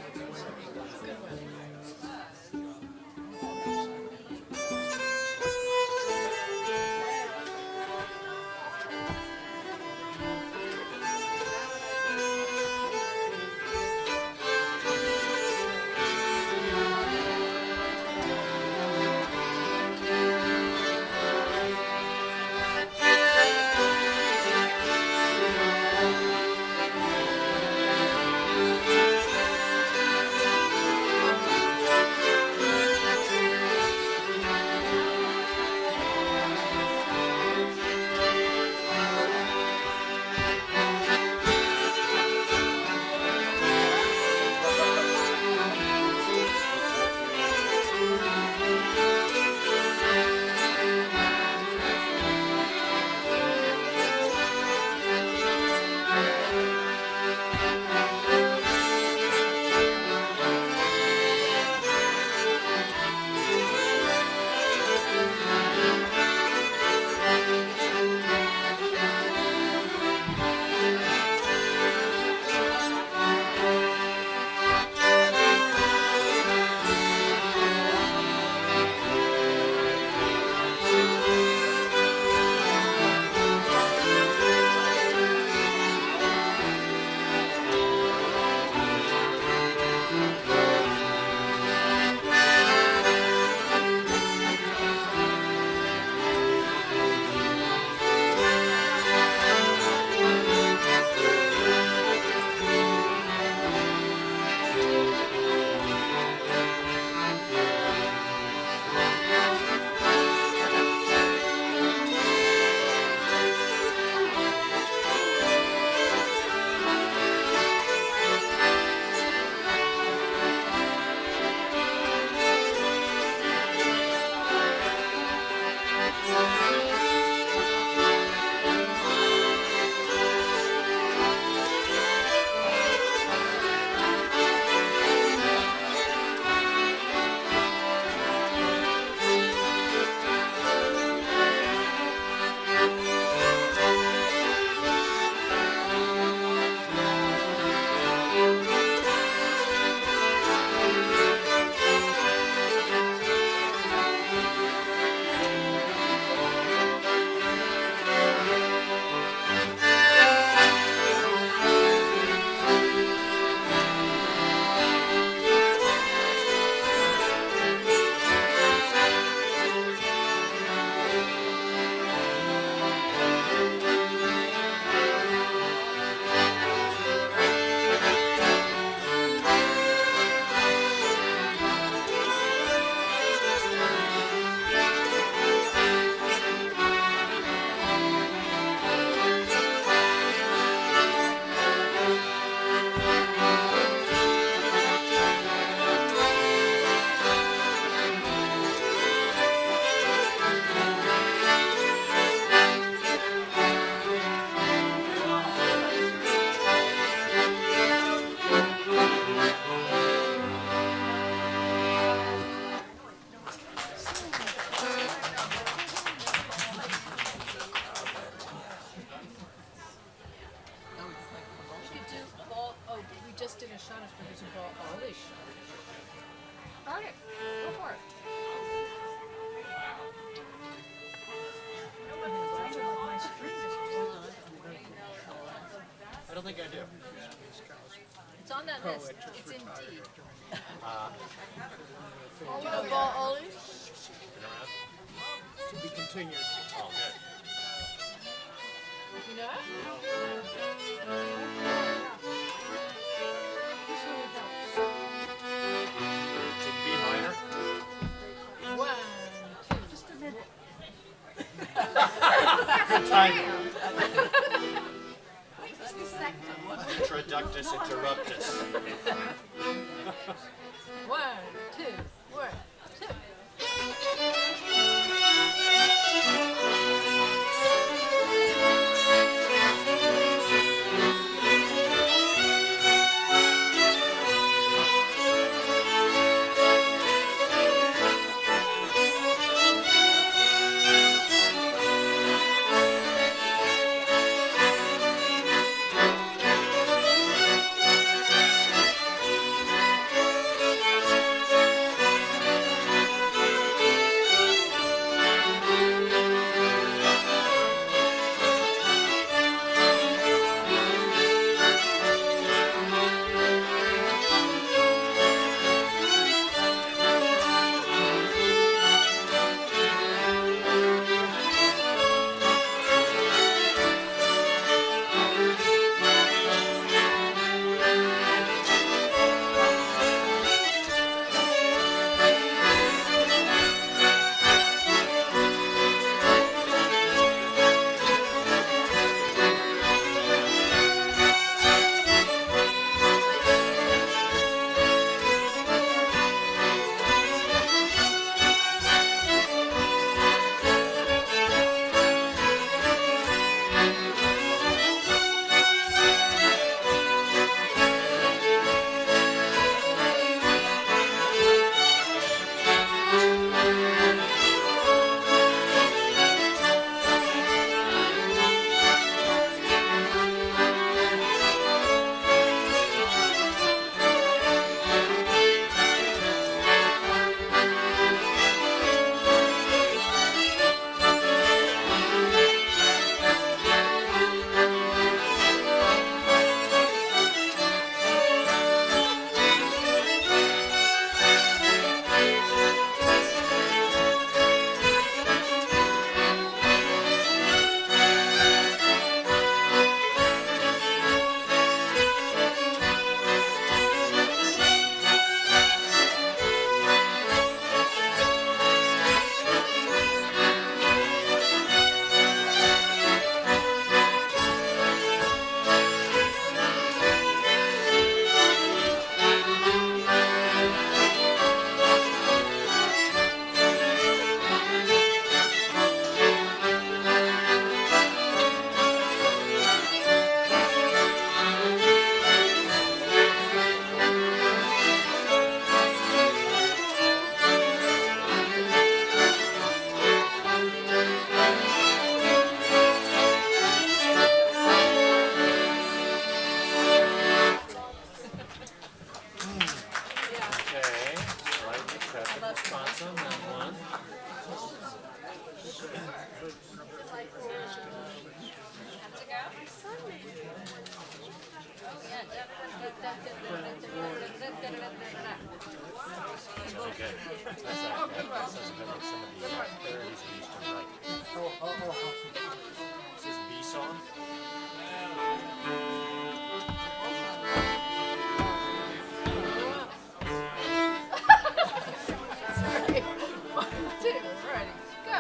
just did a Shonish because you bought all these Shonish. Okay, go for it. I don't think I do. It's on that list. It's in D. Do you know ball ollies? Been around? To be continued. Oh, good. You know? It's in B minor. 1, 2. Just a minute. Good timing. Just a second. Introductus interruptus. 1, 2, 1, 2. Is this B song? Sorry. 1, 2, ready, go.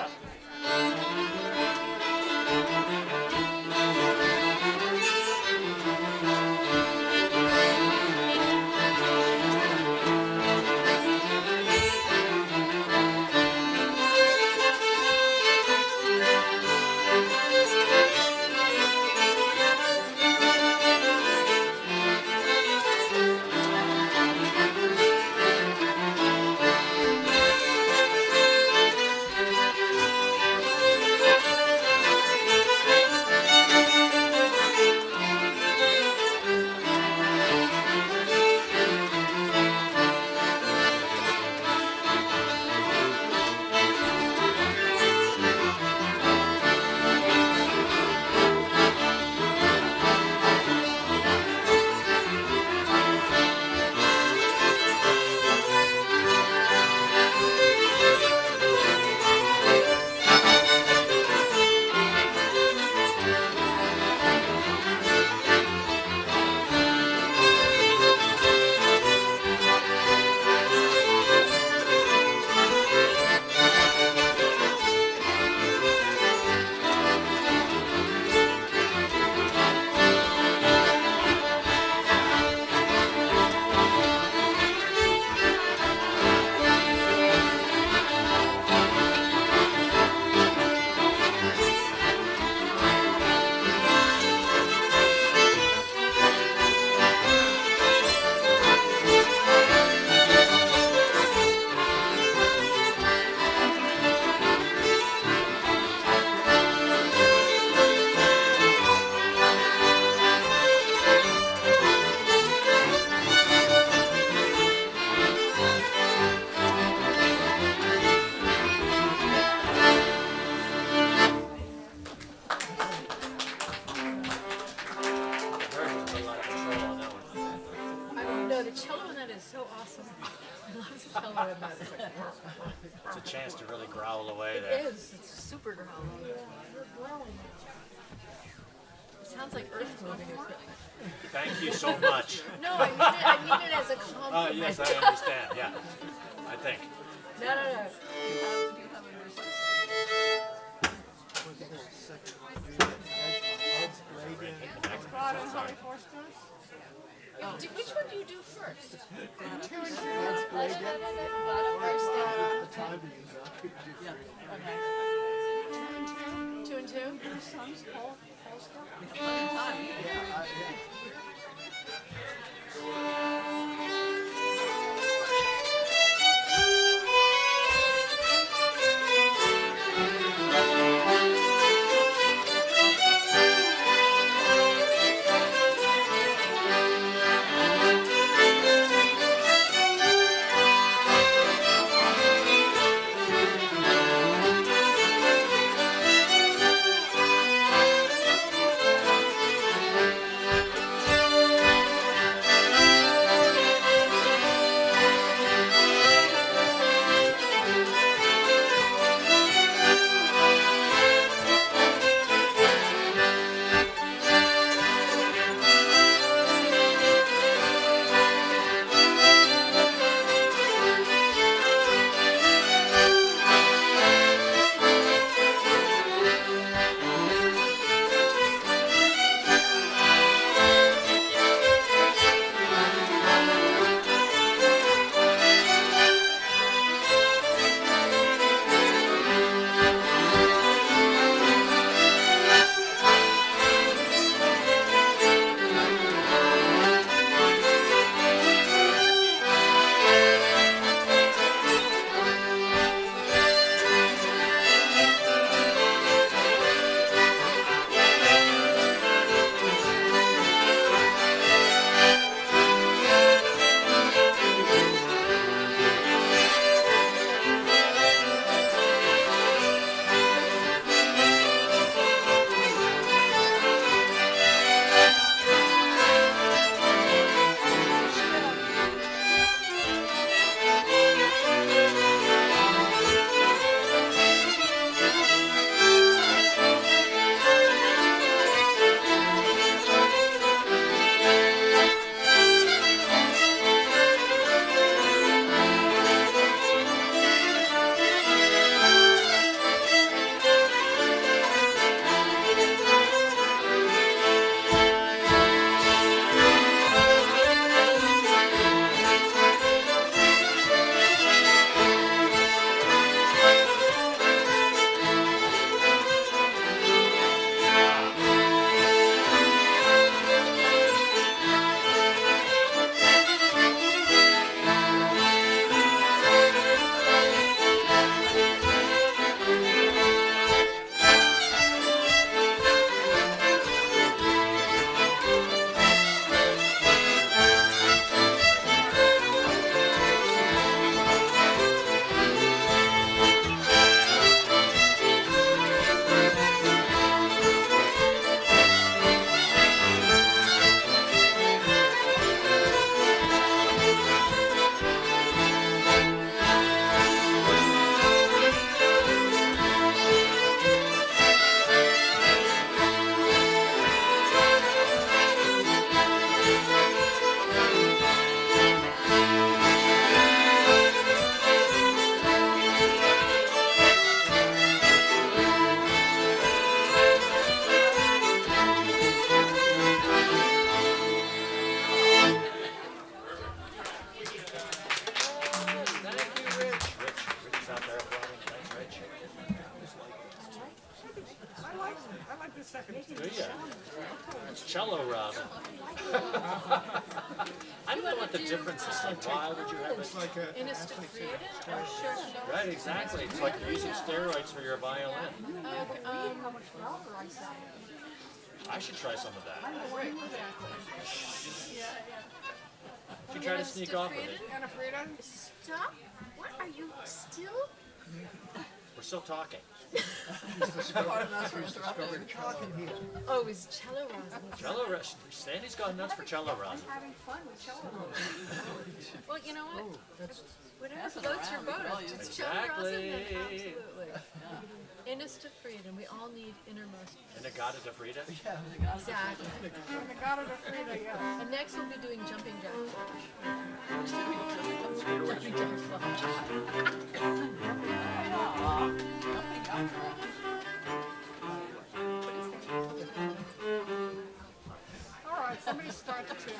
so awesome. I love to tell her that. It's like, It's a chance to really growl away it there. is. It's super growling. It sounds like earth moving equipment. Thank you so much. No, I mean it as a compliment. Yes, I understand. Yeah, I think. No. Do you have a nurse? Which one do you do first? Two and two. Bottom first. Okay. Two and two. cello robin. I don't know what the difference is. Like, why would you have it? Right, exactly. It's like you're using steroids for your violin. I should try some of that. Should you try to sneak off with it? Stop? What are you still? What We're still talking. Oh, it was cello rosin. Cello rosin. Sandy's gone nuts for cello rosin. Having fun with cello rosin. Well, you know what? Whatever floats your boat. If it's cello rosin, then absolutely. Innis to freedom. We all need innermost. Inagata de Frida. Exactly. And next we'll be doing jumping jack flash. Jumping jack flash. All right, somebody start the tune.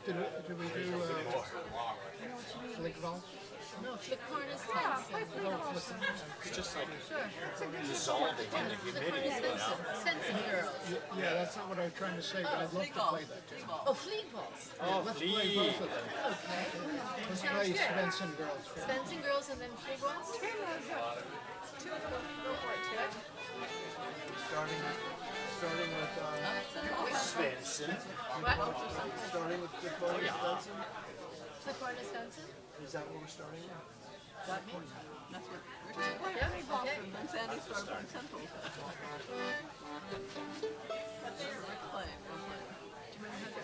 Did we do flick valse? No, flick horn is Svensson. It's just like dissolving in the humidity. Svensson girls. Yeah, that's not what I was trying to say, but I'd love to play that too. Oh, fleet balls. Oh, Let's play both of them. Okay. Let's Sounds play good. Svensson Girls first. Svensson girls and then fleet balls? Go for it, Ted. Starting with Svensson. What? starting with flick horn Svensson. Flick horn is Svensson? Is that what we're starting with? Got me? That's what Rick said. Yeah, Boston, and Sandy started in Central. Rick playing, we're playing. Do you remember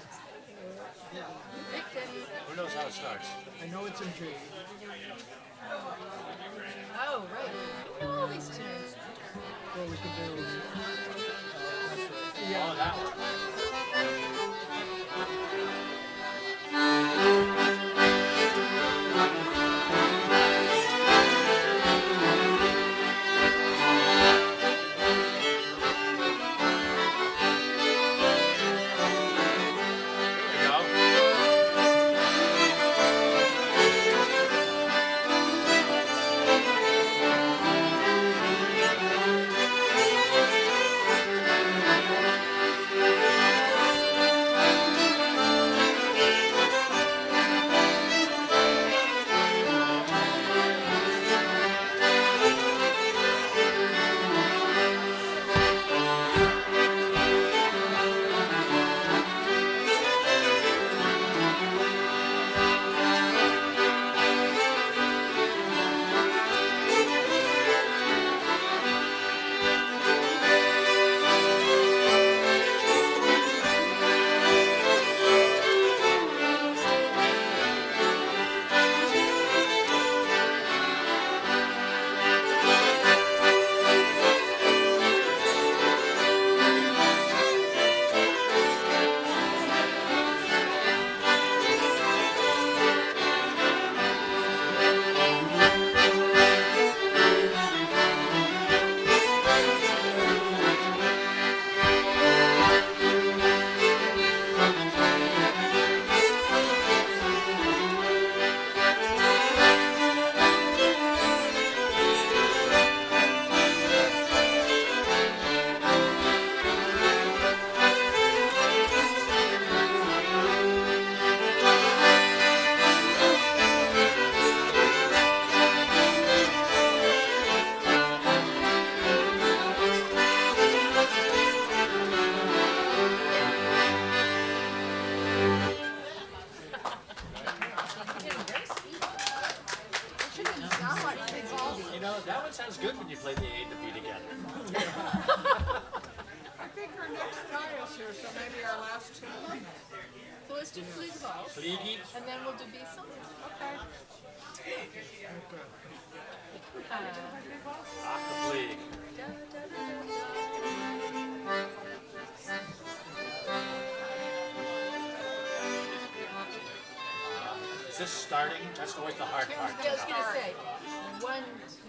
how to? Rick didn't. Who knows how it starts? I know it's in G. Oh, right. You know all these tunes. Or we could do. Oh, that one. Here we go. You know, that one sounds good when you play the A and the B together. I think our next guy is here, so maybe our last two. So let's do Fliegwald, Fliegi? and then we'll do Besom. Okay. Rock the Flieg. Is this starting? That's always the hard part. Yeah, I was gonna say, 1, 2.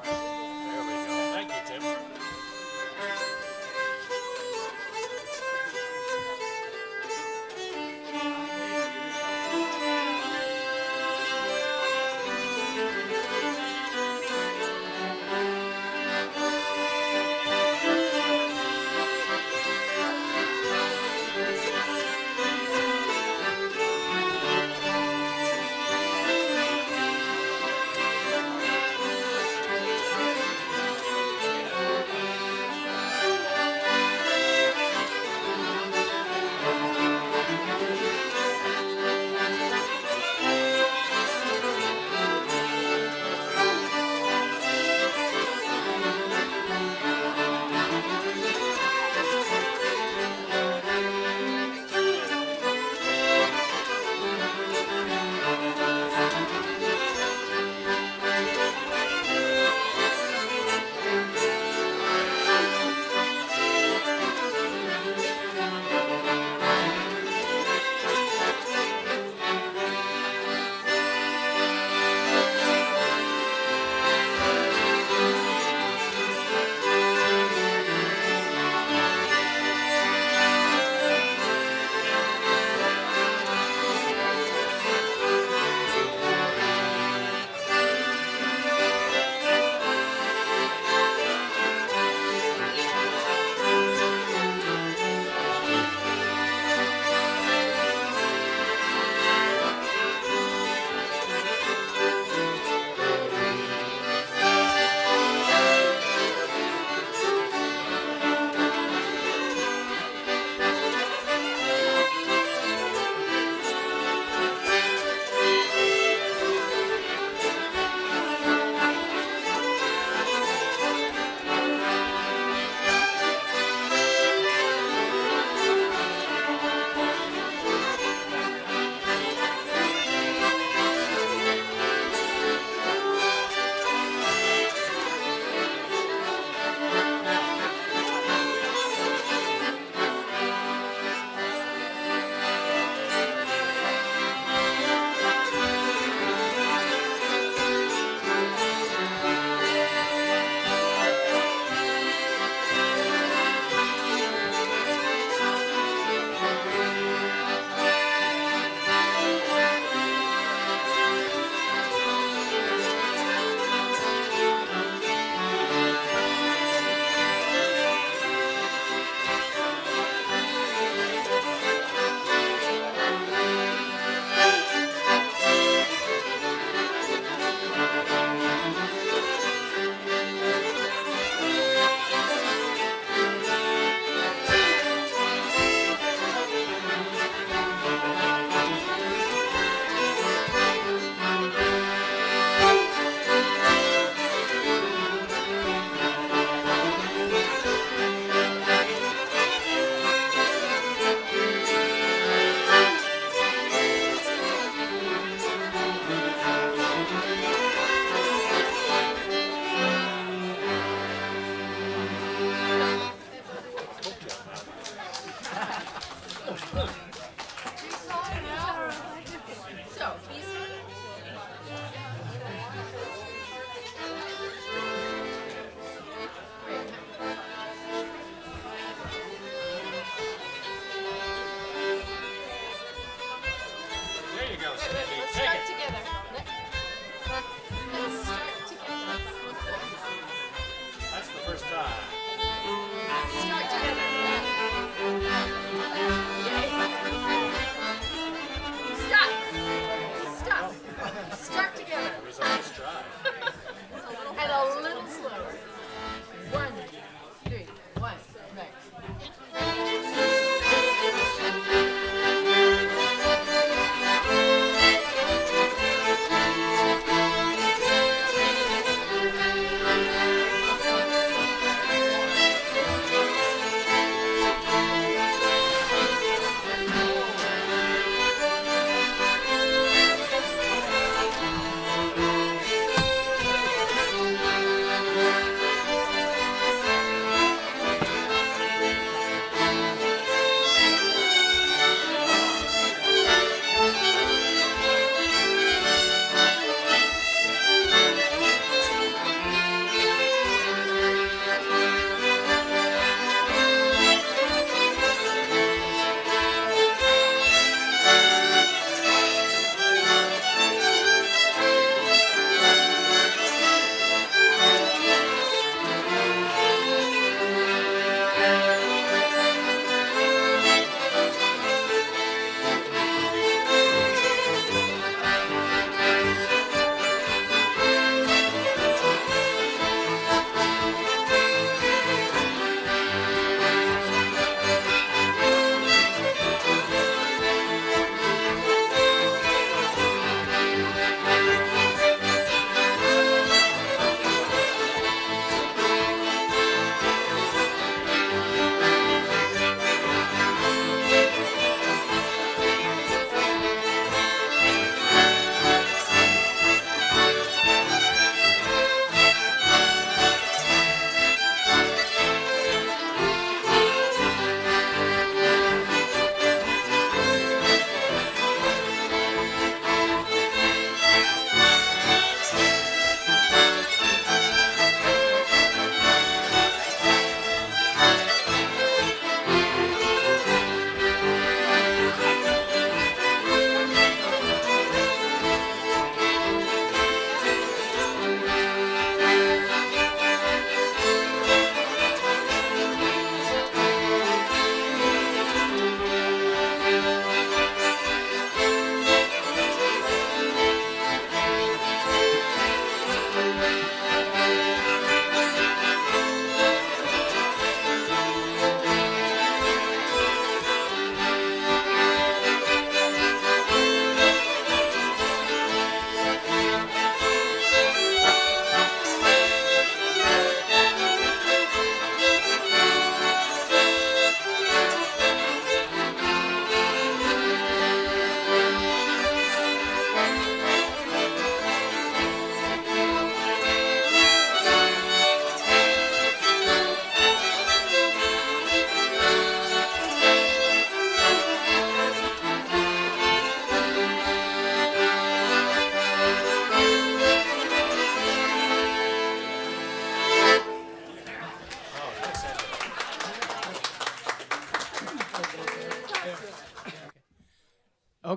There we go. Thank you, Tim.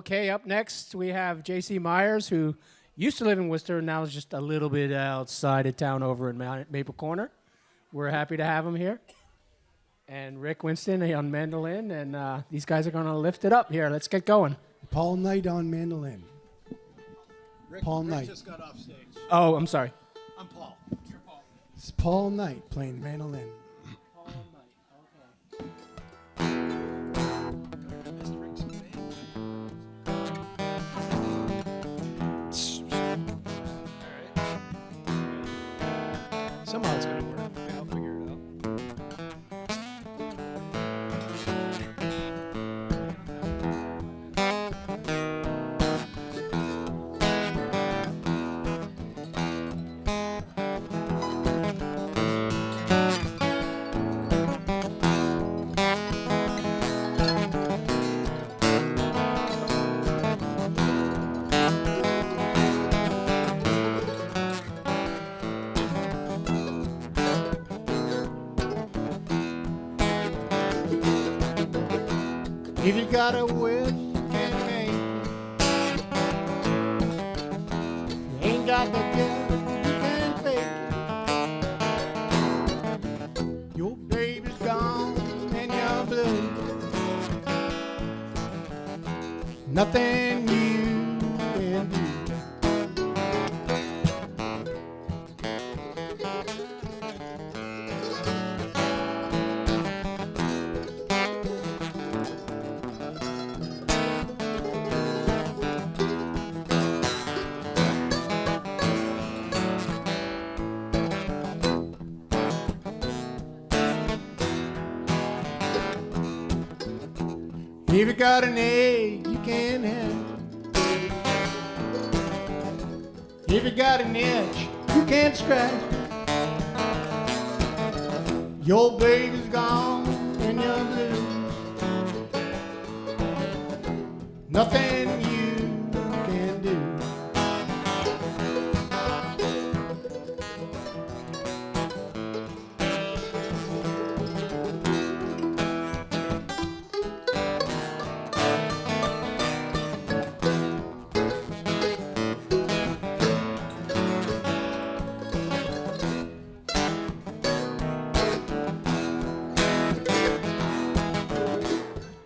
Okay, up next we have J.C. Myers, who used to live in Worcester and now is just a little bit outside of town over in Maple Corner. We're happy to have him here. And Rick Winston on mandolin, and these guys are going to lift it up here. Let's get going. Paul Knight on mandolin. Paul Rick Knight. just got off stage. Oh, I'm sorry. I'm Paul. You're Paul. It's Paul Knight playing mandolin. Somehow it's going to work. I'll figure it out. If you got a wish, you can make it. You ain't got the gift, you can fake it. Your baby's gone and you're blue. Nothing you can do. If you got an egg, you can have it. If you got an itch, you can't scratch it. Your baby's gone and you're blue. Nothing you can do.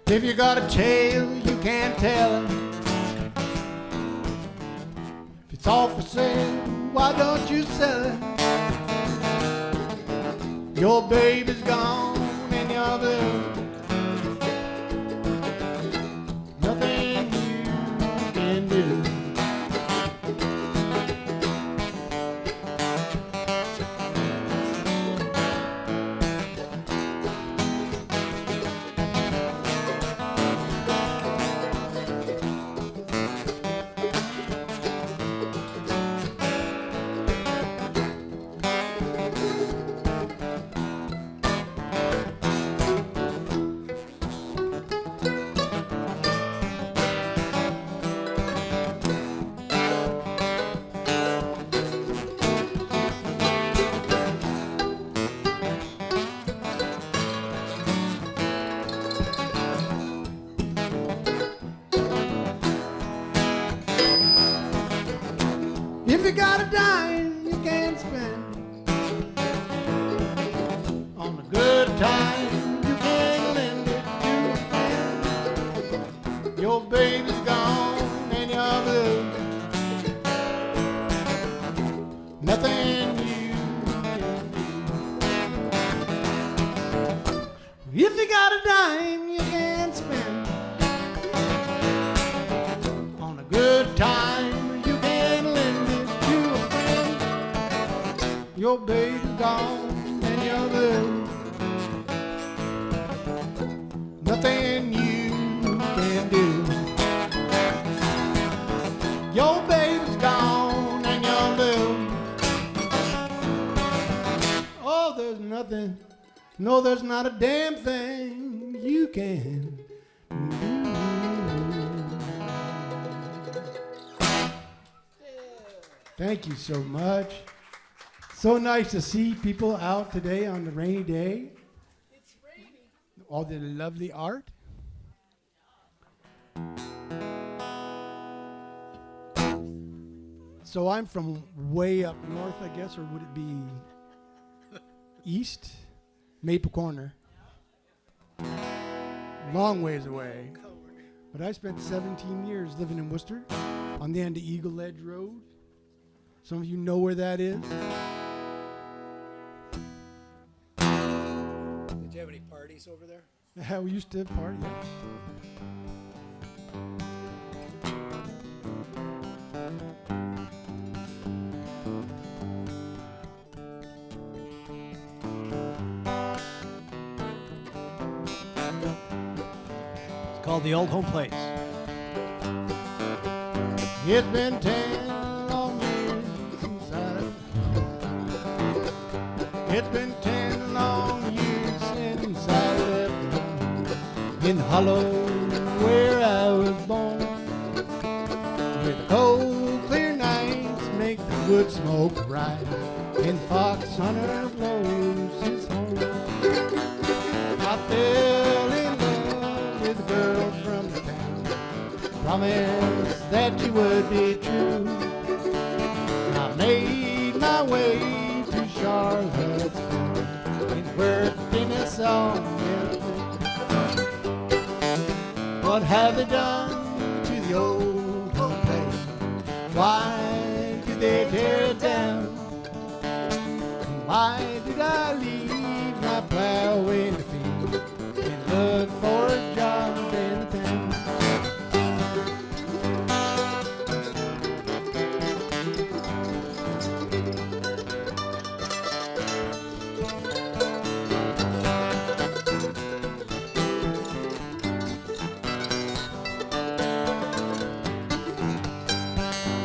If you got a tale, you can't tell it. If it's all for sale, why don't you sell it? Your baby's gone and you're blue. Nothing you can do. If you got a dime, you can spend on a good time. You can lend it to a friend. Your baby's gone and you're blue. Nothing you can do. If you got a dime, you can spend on a good time. Your baby's gone and you're blue. Nothing you can do. Your baby's gone and you're blue. Oh, there's nothing. No, there's not a damn thing you can do. Thank you so much. So nice to see people out today on the rainy day. It's raining. All the lovely art. So I'm from way up north, I guess, or would it be east? Maple Corner. Long ways away. But I spent 17 years living in Worcester on the end of Eagle Edge Road. Some of you know where that is. Did you have any parties over there? Yeah, we used to have parties. It's called the Old Home Place. It's been 10 long years since It's been 10 long years since I left home in Hollow where I was born. Where the cold, clear nights make the wood smoke bright and Fox Hunter blows his horn. I fell in love with a girl from the town. Promised that you would be true. I made my way to Charlottesville and worked in a sawmill. What have they done to the old home place? Why did they tear it down? Why did I leave my plow in the field and look for a job in the town?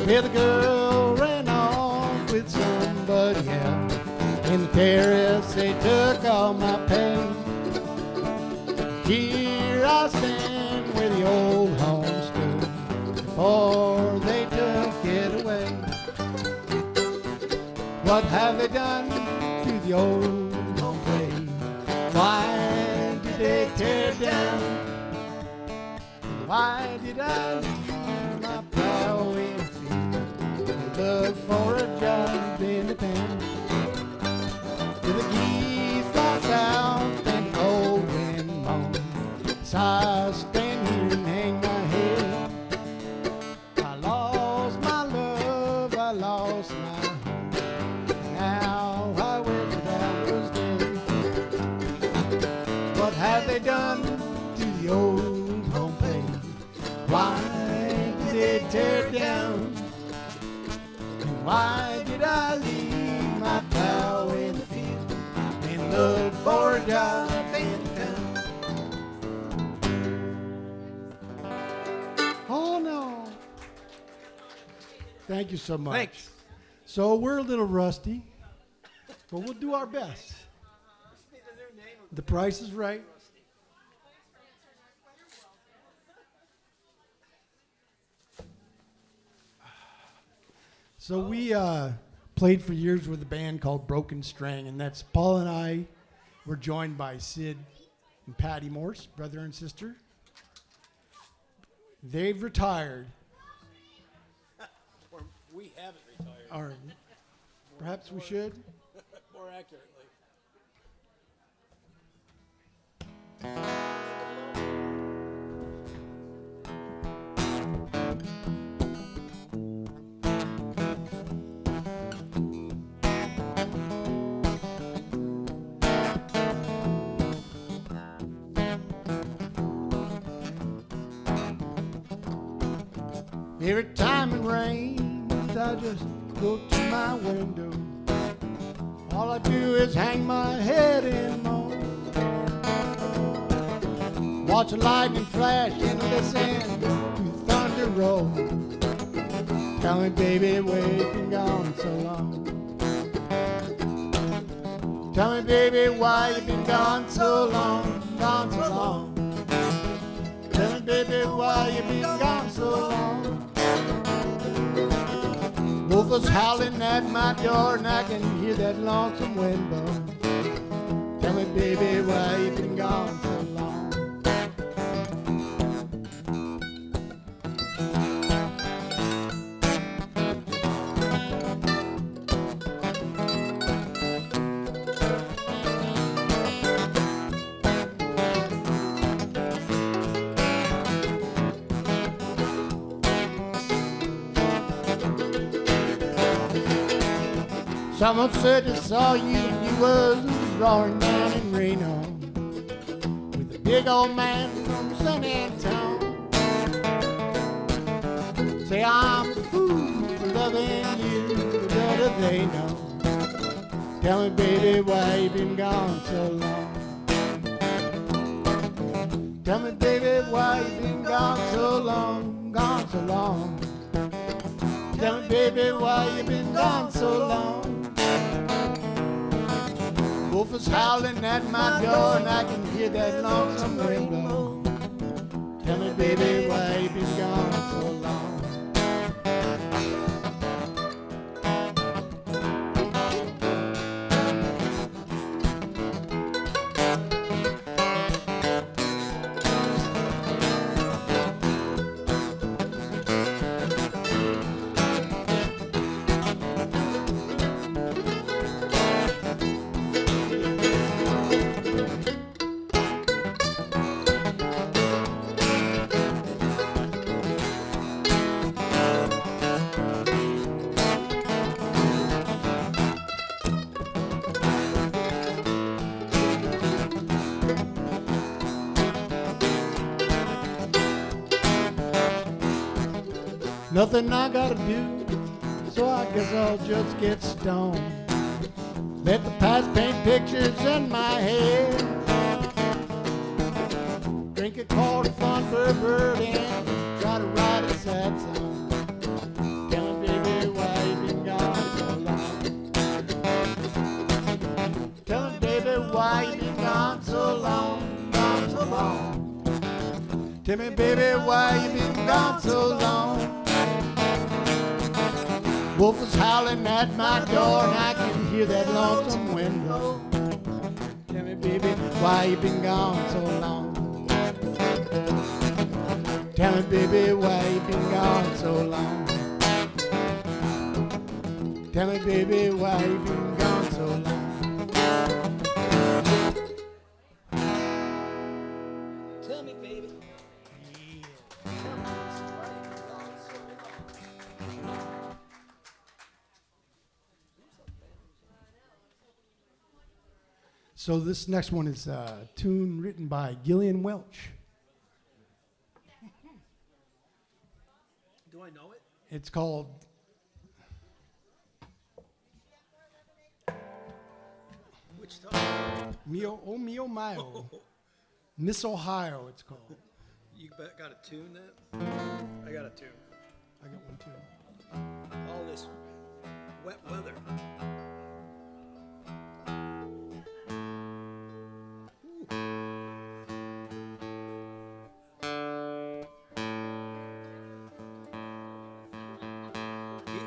Well, the girl ran off with somebody else. In the terrace, they took all my pay. Here I stand where the old home stood before they took it away. What have they done to the old home place? Why did they tear it down? Why did I leave my plow in the field and look for a job in the town? To the geese fly south and the cold wind moans. So I stand here and hang my head. I lost my love, I lost my home. Now I wish that I was dead. What have they done to the old home place? Why did they tear it down? And why did I leave my plow in the field and look for a job in town? Oh no. Thank you so much. Thanks. So we're a little rusty, but we'll do our best. The price is right. So we played for years with a band called Broken String, and that's Paul and I. We're joined by Sid and Patty Morse, brother and sister. They've retired, Or we haven't retired. or perhaps we should. More accurately. Every time it rains, I just go to my window. All I do is hang my head and moan. Watch the lightning flash and listen to thunder roll. Tell me, baby, where you been gone so long? Tell me, baby, why you been gone so long, gone so long? Tell me, baby, why you been gone so long? Wolf was howling at my door and I can hear that lonesome wind blow. Tell me, baby, why you been gone so long? Someone said they saw you, you was roaring down in Reno with a big old man from San Antonio. Say I'm a fool for loving you, but what do they know? Tell me, baby, why you been gone so long? Tell me, baby, why you been gone so long, gone so long? Tell me, baby, why you been gone so long? Wolf is howling at my door and I can hear that lonesome wind blow. Tell me, baby, why you been gone so long? Nothing I gotta do, so I guess I'll just get stoned. Let the past paint pictures in my head. Drink a cold Thunderbird and try to write a sad song. Tell me, baby, why you been gone so long? Tell me, baby, why you been gone so long, gone so long? Tell me, baby, why you been gone so long? Wolf is howling at my door and I can hear that lonesome wind blow. Tell me, baby, why you been gone so long? Tell me, baby, why you been gone so long? Tell me, baby, why you been gone so long? Tell me, baby. So this next one is a tune written by Gillian Welch. Do I know it? It's called Which time? Mio, oh Mio Mio. Miss Ohio, it's called. You got a tune that? I got a tune. I got one too. All this wet weather.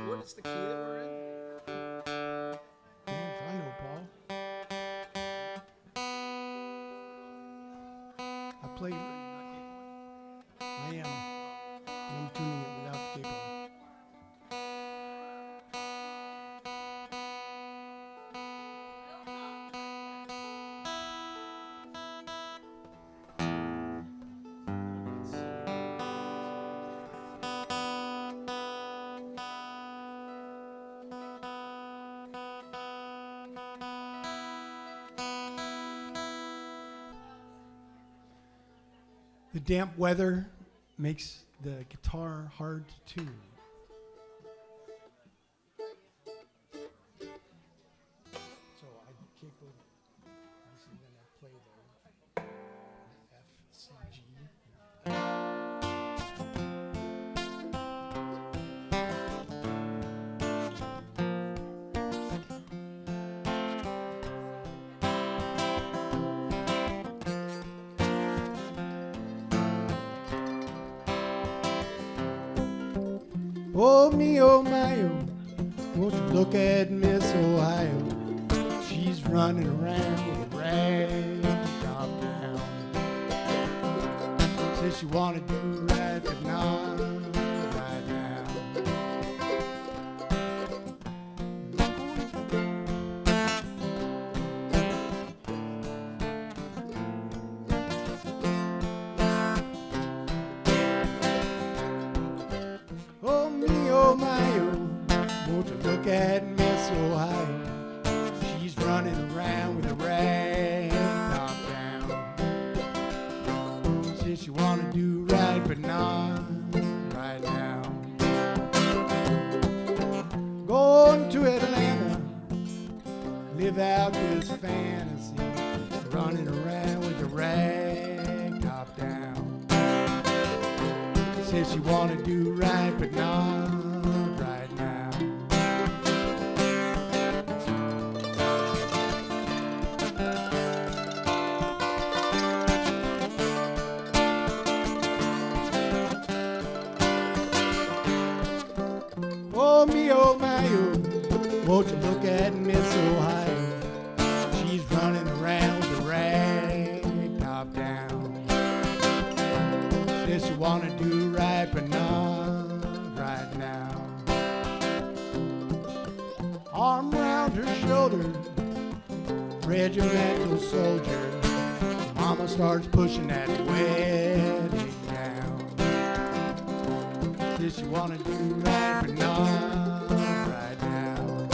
What's the key that we're in? Damn if I know, Paul. I play. I am. I'm tuning it without the capo. The damp weather makes the guitar hard to tune. So I capo, obviously then I play the F, C, G. Oh, me, oh, my, oh, won't you look at Miss Ohio? She's running around with a rag top down. Says she wanna do right, but not right now. Oh, me, oh, my, oh, won't you look at Miss Ohio. She's running around with a rag top down. Says she wanna do right, but not right now. Going to Atlanta, live out this fantasy, running around with a rag top down. Says she wanna do right, but not right now. Oh, me, oh, my, oh, won't you look at Miss Ohio? She's running around with a rag top down. Says she wanna do right, but not right now. Arm around her shoulder, regimental soldier. Mama starts pushing that wedding down. Says she wanna do right, but not right now.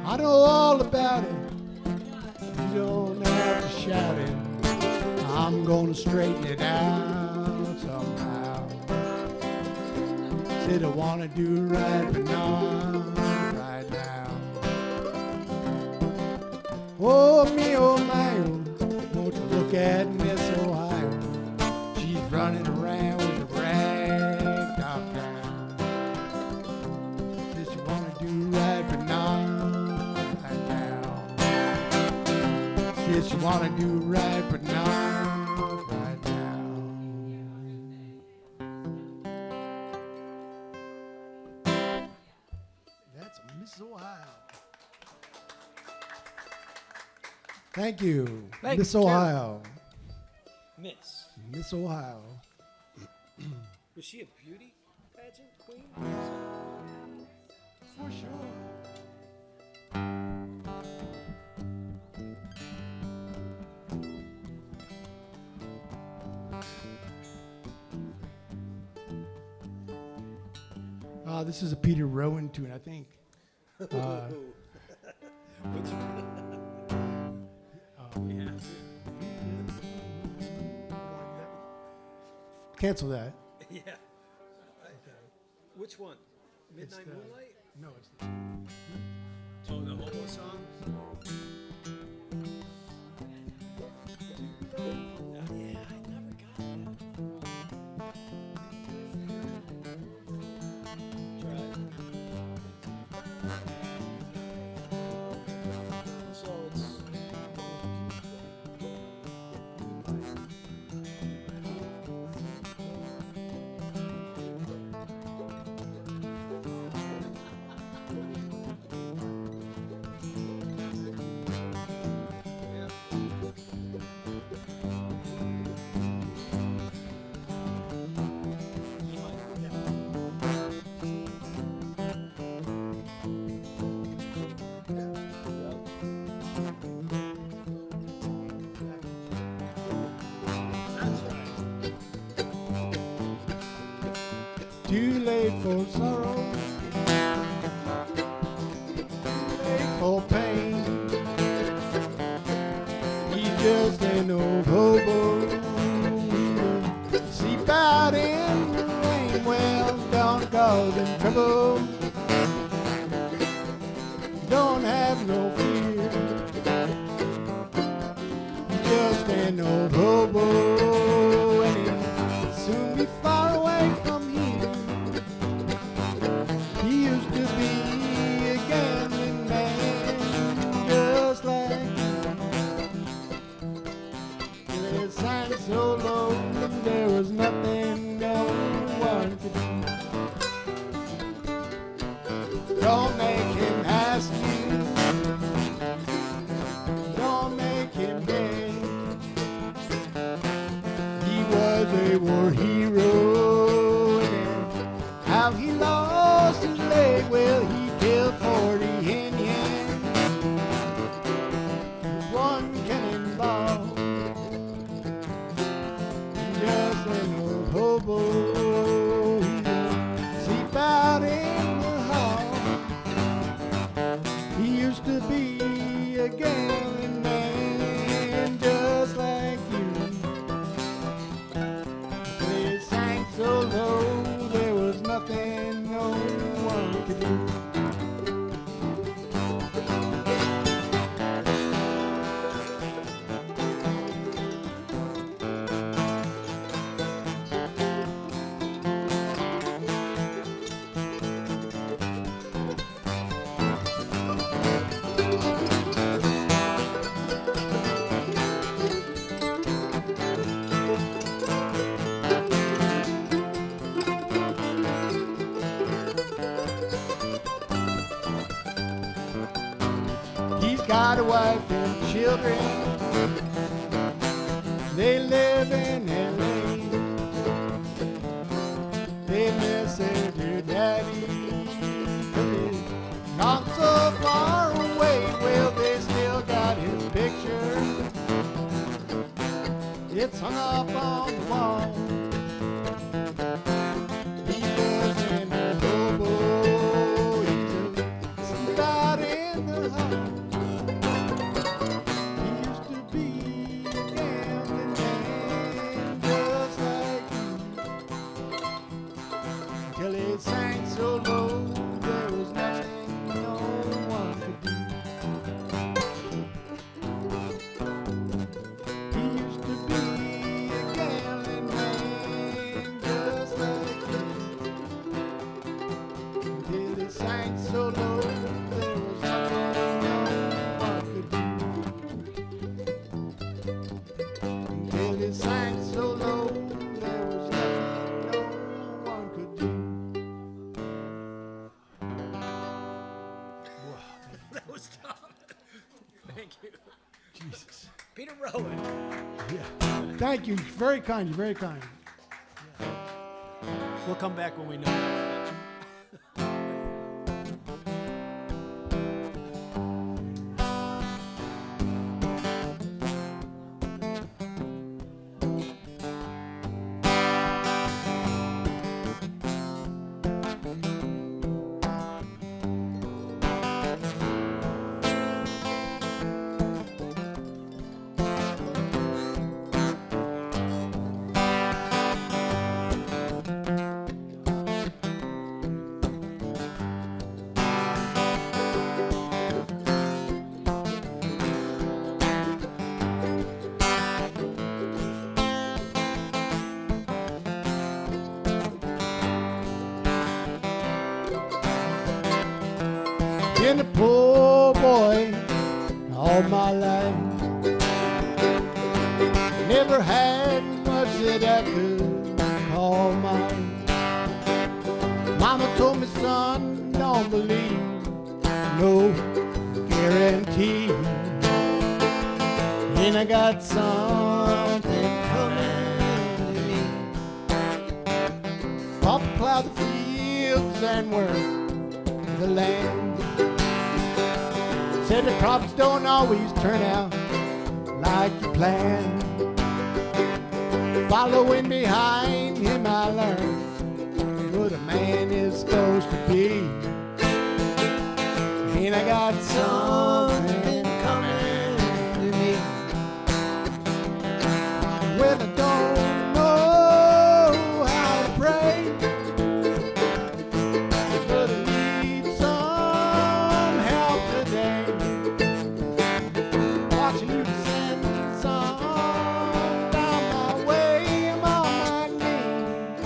I know all about it. You don't have to shout it. I'm gonna straighten it out somehow. Said I wanna do right, but not right now. Oh, me, oh, my, oh, won't you look at Miss Ohio? She's running around with a rag top down. Says she wanna do right, but not right now. Says she wanna do right, but not right now. That's Miss Ohio. Thank you, Thank Miss you, Karen. Ohio. Miss. Miss Ohio. Was she a beauty pageant queen? For sure. This is a Peter Rowan tune, I think. Cancel that. Yeah. Which one? Midnight the- Moonlight? No, it's Oh, the hobo song? Yeah, I never got that. Try it. So it's... too late for sorrow, too late for pain. He just ain't no hobo. Sleep out in the rain, well, don't cause him trouble. Don't have no fear. He just ain't no hobo anyhow. be far away from here. He used to be a gambling man, just like his sang so low, there was nothing no one could do. Don't make him ask you, don't make him beg. He was a war hero, and how he lost his leg, well, he killed 40 Indians with one cannonball. Just an old hobo, he'd sleep out in the hall. He used to be a gambling man, just like you. They sang so low, there was nothing no one could do. He's got a wife and children. They live in L.A. They miss their daddy, 'cause he's not so far away. Well, they still got his picture. It's hung up on the wall. He lives in a hobo. He's asleep out in the hall. He used to be a gambling man, just like you. Till he sang so low, there was nothing no one could do. He used to be a gambling man, just like you. Till he sang so low, there was nothing no one could do. Till he sang so low, there was nothing no one could do. That was tough. Thank you. Jesus. Peter Rowan. Yeah. Thank you. Very kind. You're very kind. We'll come back when we know. Been a poor boy all my life. Never had much that I could call mine. Mama told me, son, don't believe no guarantee. And I got something coming to me. Papa plowed the fields and worked the land. Said the crops don't always turn out like you planned. Following behind him I learned what a man is supposed to be. And I got something coming to me. Well, I don't know how to pray, but I need some help today. Watching you send some down my way. I'm on my knees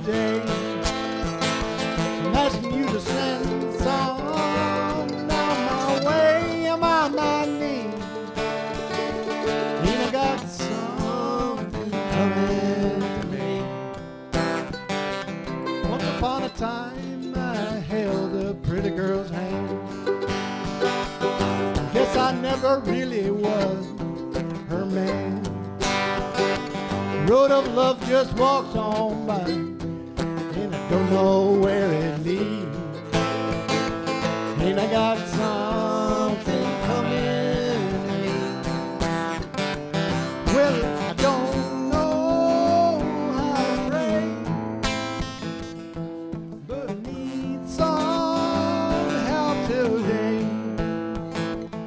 today. I'm asking you to send some down my way. I'm on my knees. And I got something coming to me. Once upon a time, I held a pretty girl's hand. Guess I never really was her man. Road of love just walks on by, and I don't know where it leads. And I got something coming to me. Well, I don't know how to pray, but I need some help today.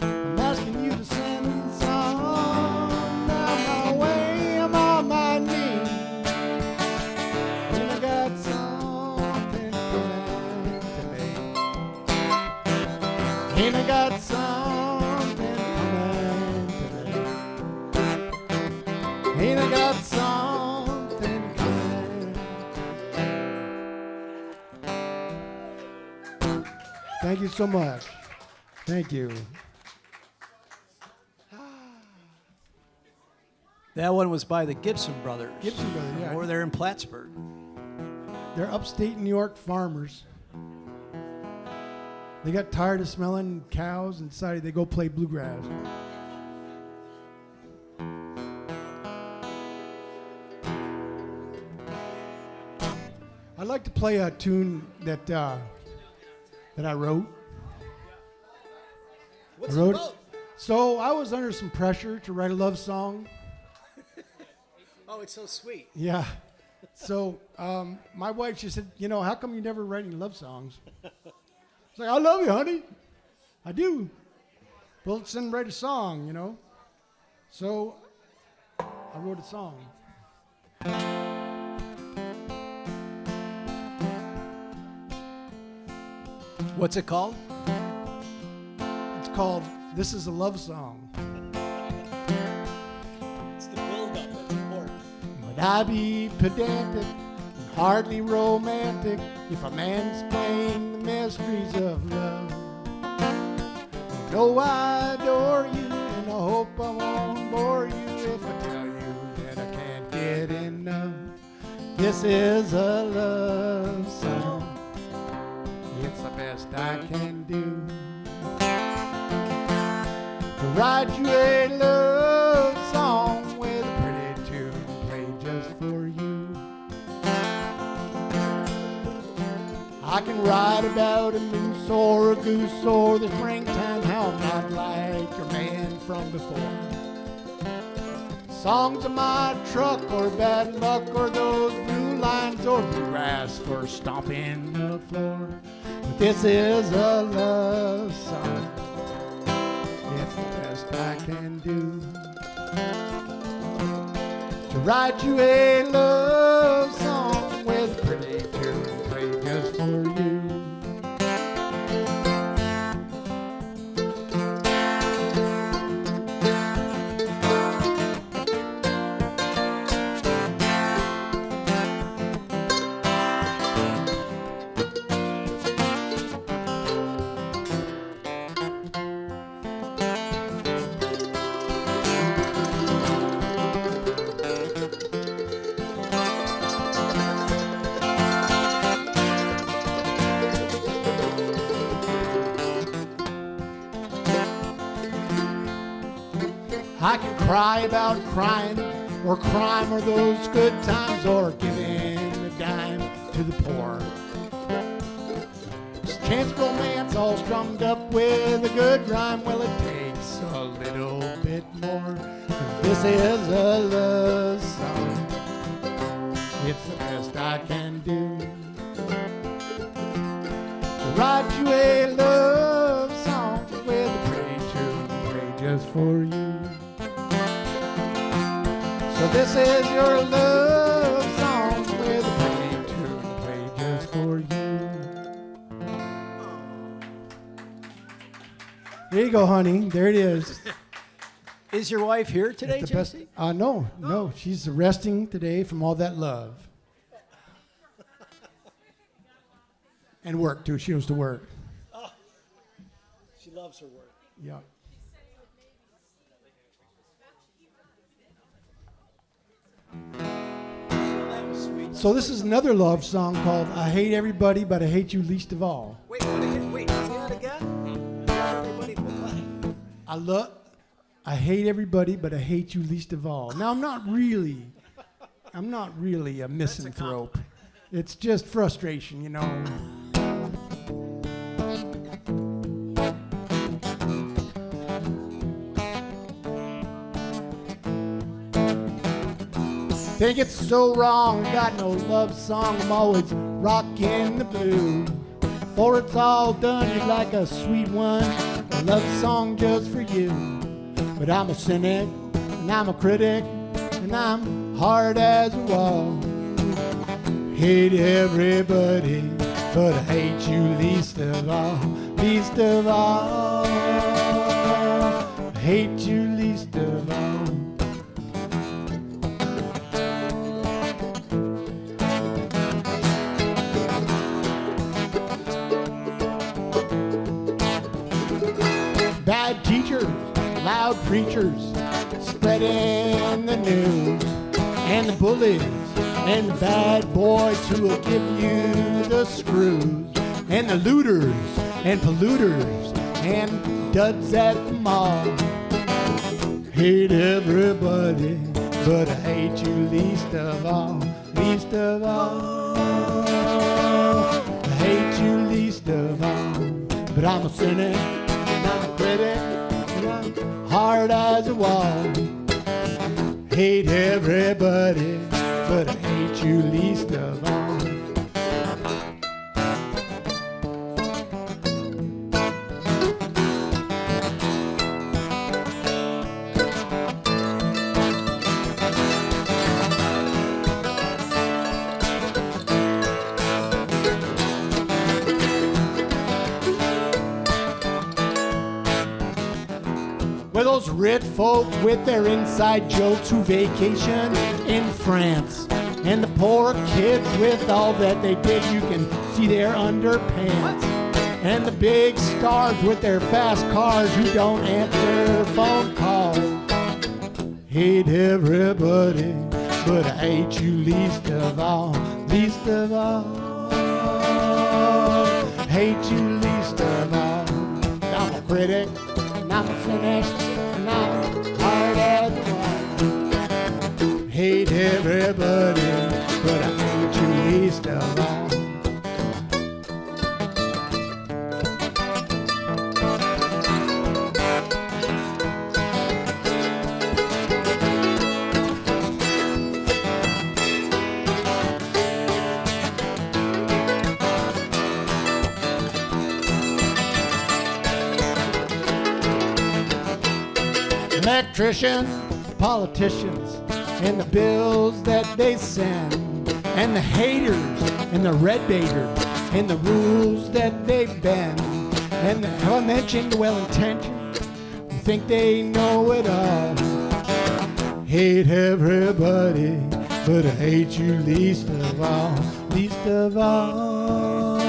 I'm asking you to send some down my way. I'm on my knees, and I got something coming to me. And I got something coming to me. And I got something coming. Thank you so much. Thank you. That one was by the Gibson Brothers. Gibson Brothers, yeah. Over there in Plattsburgh. They're upstate New York farmers. They got tired of smelling cows and decided they go play bluegrass. I'd like to play a tune that I wrote. What's I wrote it about? So I was under some pressure to write a love song. Oh, it's so sweet. Yeah. So my wife, she said, you know, how come you never write any love songs? I was like, I love you, honey. I do. Well, let's then write a song, you know. So I wrote a song. What's it called? It's called This Is a Love Song. It's the build-up that's important. Would I be pedantic and hardly romantic if a man's playing the mysteries of love? You know I adore you, and I hope I won't bore you if I tell you that I can't get enough. This is a love song. It's the best I can do. To write you a love song with a pretty tune played just for you. I can write about a moose or a goose or the springtime, how I'm not like your man from before. Songs of my truck or bad luck or those blue lines or bluegrass for stomping the floor. But this is a love song. It's the best I can do. To write you a love song with a pretty tune played just for you. I can cry about crying or crime or those good times or giving a dime to the poor. It's chance romance all strummed up with a good rhyme. Well, it takes a little bit more. 'Cause this is a love song. It's the best I can do. To write you a love song with a pretty tune played just for you. So this is your love song with a pretty tune played just for you. There you go, honey. There it is. Is your wife here today, It's the best. Jesse? No. She's resting today from all that love. And work, too. She goes to work. Oh, she loves her work. Yeah. So this is another love song called I Hate Everybody, But I Hate You Least of All. Wait, say that again? Everybody, what? I hate everybody, but I hate you least of all. Now, I'm not really a misanthrope. It's just frustration, you know. Think it's so wrong, got no love song, I'm always rocking the blues. For it's all done, you'd like a sweet one, a love song just for you. But I'm a cynic, and I'm a critic, and I'm hard as a wall. Hate everybody, but I hate you least of all, least of all. I hate you least of all. Bad teachers, loud preachers, spreading the news, and the bullies, and the bad boys who will give you the screws, and the looters, and polluters, and duds at the mall. Hate everybody, but I hate you least of all, least of all. I hate you least of all, but I'm a cynic. I'm a critic, and I'm hard as a wall. Hate everybody, but I hate you least of all. Well, those rich folks with their inside jokes who vacation in France, and the poor kids with all that they did, you can see their underpants. And the big stars with their fast cars who don't answer phone calls. Hate everybody, but I hate you least of all, least of all. Hate you least of all. I'm a critic, and I'm a cynic, and I'm hard as a wall. Hate everybody, but I hate you least of all. Electricians, politicians, and the bills that they send, and the haters, and the red baiters, and the rules that they bend, and the well-mentioned, well-intentioned, who think they know it all. Hate everybody, but I hate you least of all, least of all.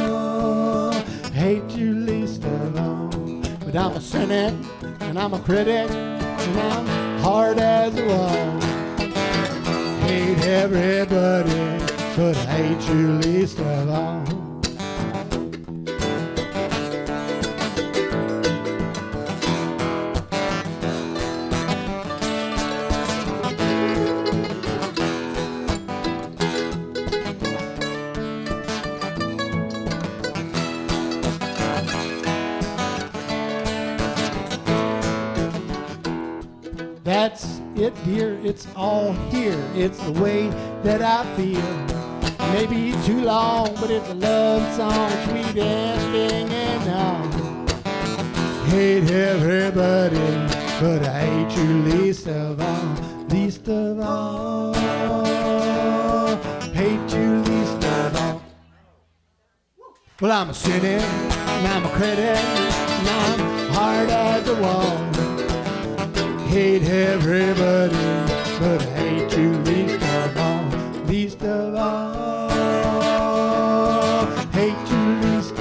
Hate you least of all, but I'm a cynic, and I'm a critic, and I'm hard as a wall. Hate everybody, but I hate you least of all. That's it, dear, it's all here. It's the way that I feel. Maybe too long, but it's a love song, sweet ending and all. Hate everybody, but I hate you least of all, least of all. Hate you least of all. Well, I'm a cynic, and I'm a critic, and I'm hard as a wall. Hate everybody, but I hate you least of all, least of all. Hate you least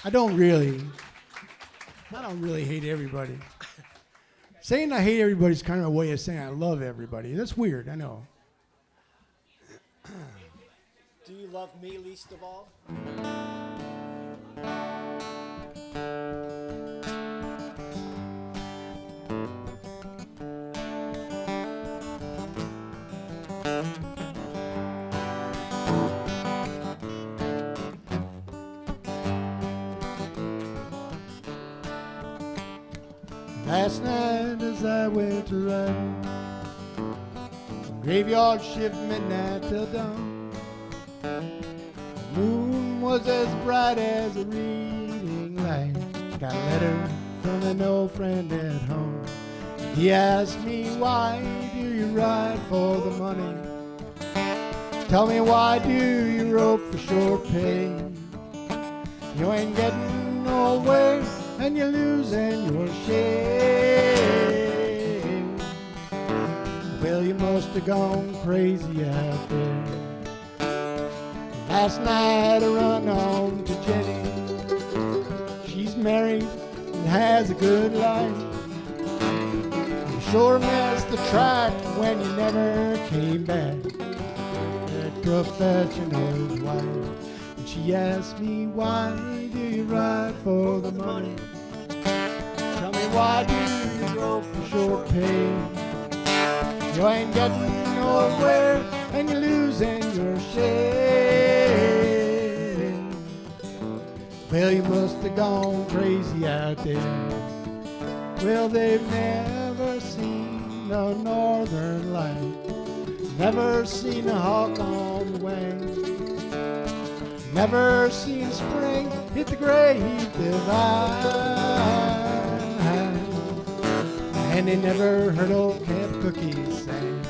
I don't really hate everybody. Saying I hate everybody is kind of a way of saying I love everybody. That's weird, I know. Do you love me least of all? Last night as I went to run, graveyard shift midnight till dawn. The moon was as bright as a reading light. Got a letter from an old friend at home. He asked me, why do you ride for the money? Tell me, why do you rope for short pay? You ain't getting nowhere and you're losing your shade. Well, you must have gone crazy out there. Last night I run home to Jenny. She's married and has a good life. You sure missed the track when you never came back. That professional wife. And she asked me, why do you ride for the money? Tell me, why do you go for short pay? You ain't getting nowhere and you're losing your shade. Well, you must have gone crazy out there. Well, they've never seen a northern light, never seen a hawk on the wing, never seen spring hit the great divide. And they never heard old Camp Cookie sing.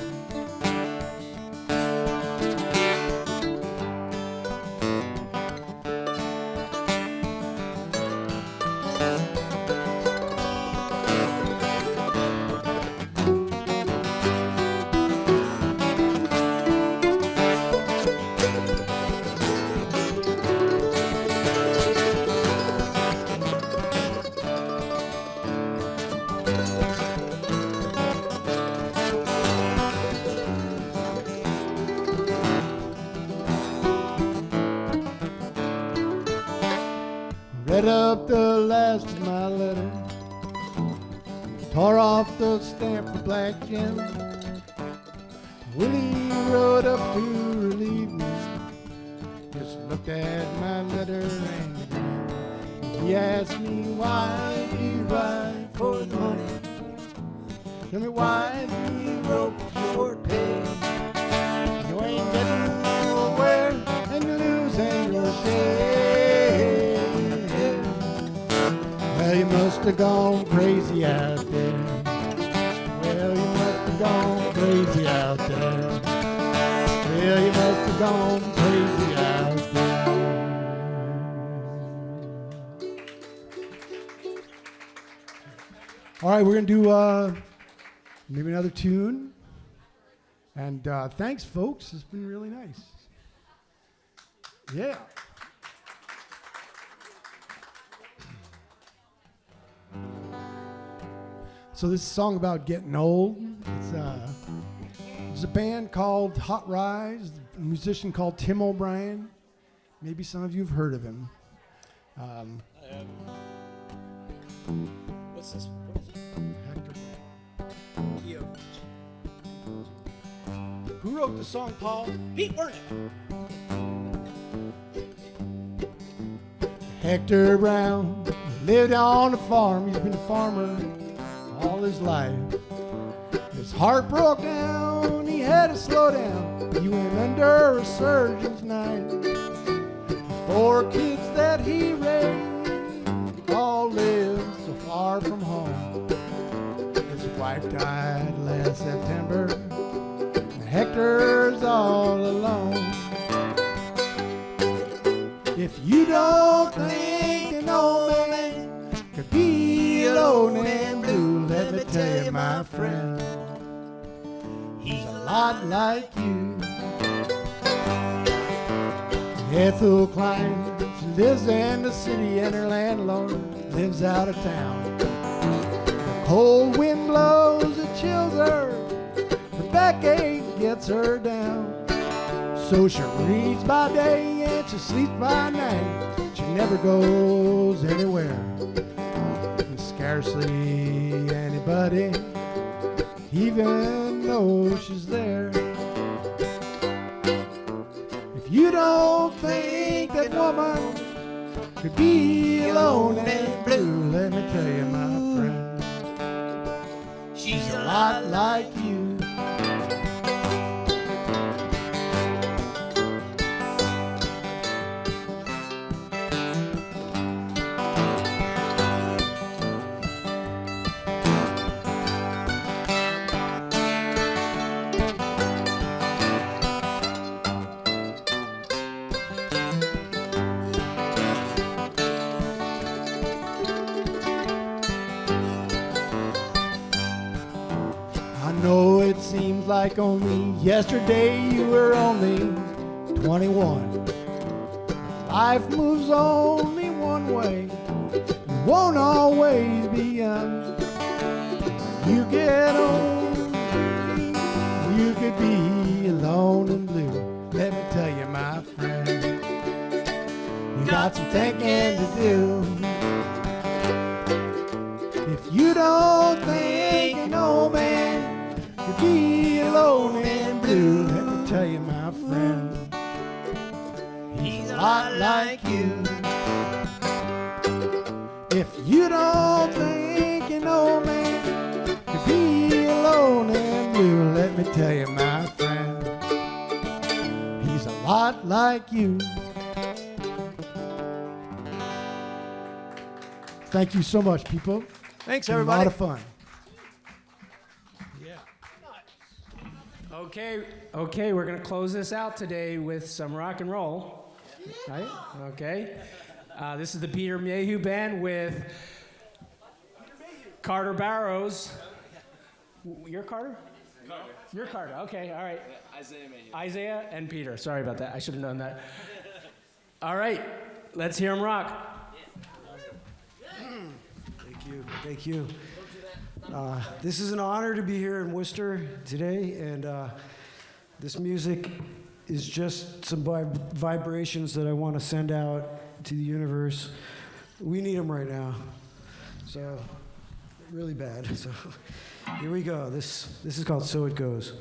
Read up the last of my letter, tore off the stamp for black Jim. Willie rode up to relieve me, just looked at my letter and grinned. He asked me, why do you ride for the money? Tell me, why do you rope for short pay? You ain't getting nowhere and you're losing your shade. Well, you must have gone crazy out there. Well, you must have gone crazy out there. Well, you must have gone crazy out there. All right, we're going to do maybe another tune. And thanks, folks. It's been really nice. Yeah. So this is a song about getting old. It's a band called Hot Rise, a musician called Tim O'Brien. Maybe some of you have heard of him. I have. What's this? What is it? Hector. Keo. Who wrote the song, Paul? Pete Wernick. Hector Brown lived on a farm. He's been a farmer all his life. His heart broke down, he had to slow down. He went under a surgeon's knife. The 4 kids that he raised all lived so far from home. His wife died last September, and Hector's all alone. If you don't think an old man could be alone and blue, let me tell you, my friend, he's a lot like you. Ethel climbs She lives in the city and her landlord lives out of town. The cold wind blows, it chills her, the backache gets her down. So she reads by day and she sleeps by night. She never goes anywhere, and scarcely anybody even knows she's there. If you don't think that woman could be alone and blue, let me tell you, my friend, she's a lot like you. I know it seems like only yesterday you were only 21. Life moves only one way, it won't always be young. You get old, you could be alone and blue. Let me tell you, my friend, you got some thinking to do. If you don't think an old man could be alone and blue, let me tell you, my friend, he's a lot like you. If you don't think an old man could be alone and blue, let me tell you, my friend, he's a lot like you. Thank you so much, people. Thanks, It's been everybody. a lot of fun. Okay, we're going to close this out today with some rock and roll. Right? Okay. This is the Peter Mayhew Band with Carter Barrows. You're Carter? Carter. You're Carter. Okay, all right. Isaiah Mayhew. Isaiah and Peter. Sorry about that. I should have known that. All right. Let's hear them rock. Thank you. This is an honor to be here in Worcester today, and this music is just some vibrations that I want to send out to the universe. We need them right now, so really bad. So here we go. This is called So It Goes.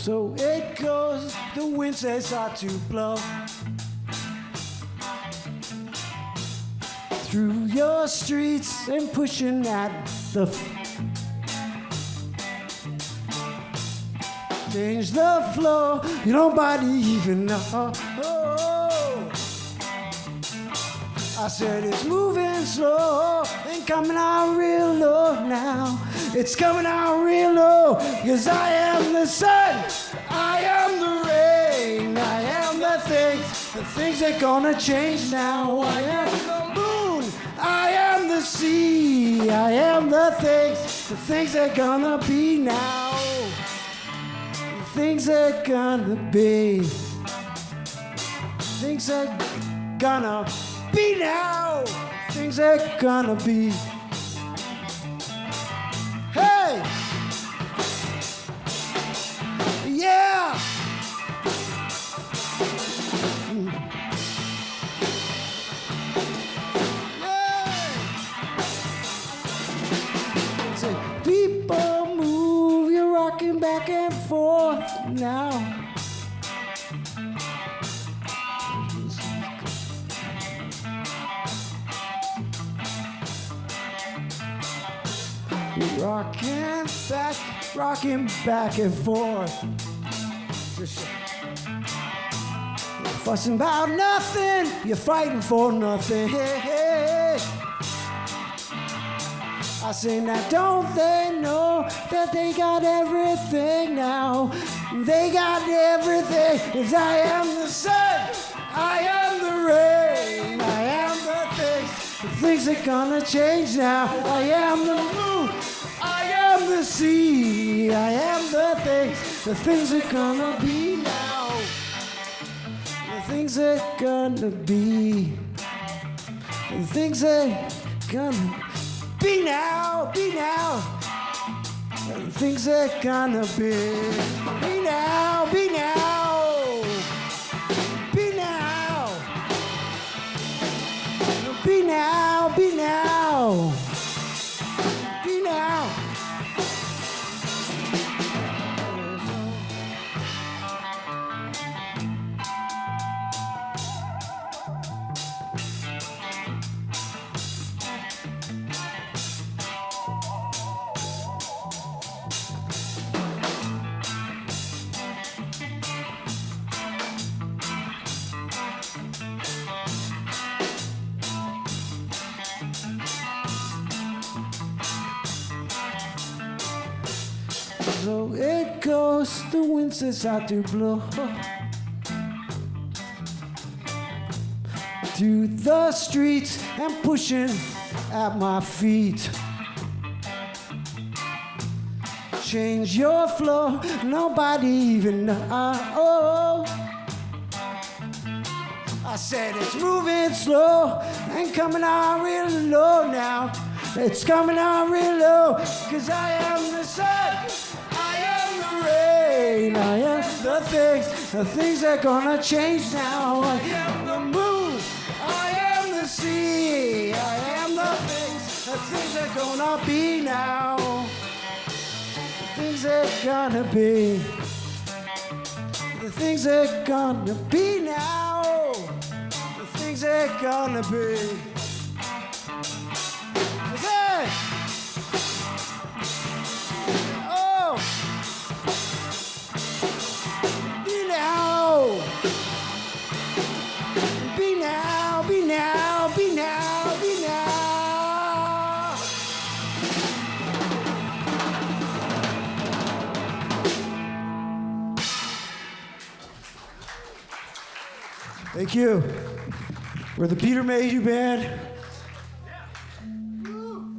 So it goes, the wind says ought to blow through your streets and pushing at the change the flow, you nobody even know. Oh, I said it's moving slow and coming out real low now. It's coming out real low, 'cause I am the sun, I am the rain, I am the things are gonna change now. I am the moon, I am the sea, I am the things are gonna be now. The things are gonna be, things are gonna be now. Things are gonna be. Hey! Yeah! Say, people move, you're rocking back and forth now. You're rocking back and forth. Just you're fussing about nothing, you're fighting for nothing. Hey, hey. I say, now don't they know that they got everything now? They got everything, 'cause I am the sun, I am the rain, I am the things. The things are gonna change now. I am the moon, I am the sea, I am the things. The things are gonna be now. The things are gonna be. The things are gonna be now, be now. The things are gonna be now, be now. Be now. Be now, be now. Be now. So it goes, the wind says out to blow through the streets and pushing at my feet. Change your flow, nobody even know. I said it's moving slow and coming on real low now. It's coming on real low, 'cause I am the sun, I am the rain, I am the things are gonna change now. I am the moon, I am the sea, I am the things are gonna be now. The things are gonna be, the things are gonna be now. The things are gonna be. Oh, be now, be now, be now, be now, be now. Thank you. We're the Peter Mayhew Band.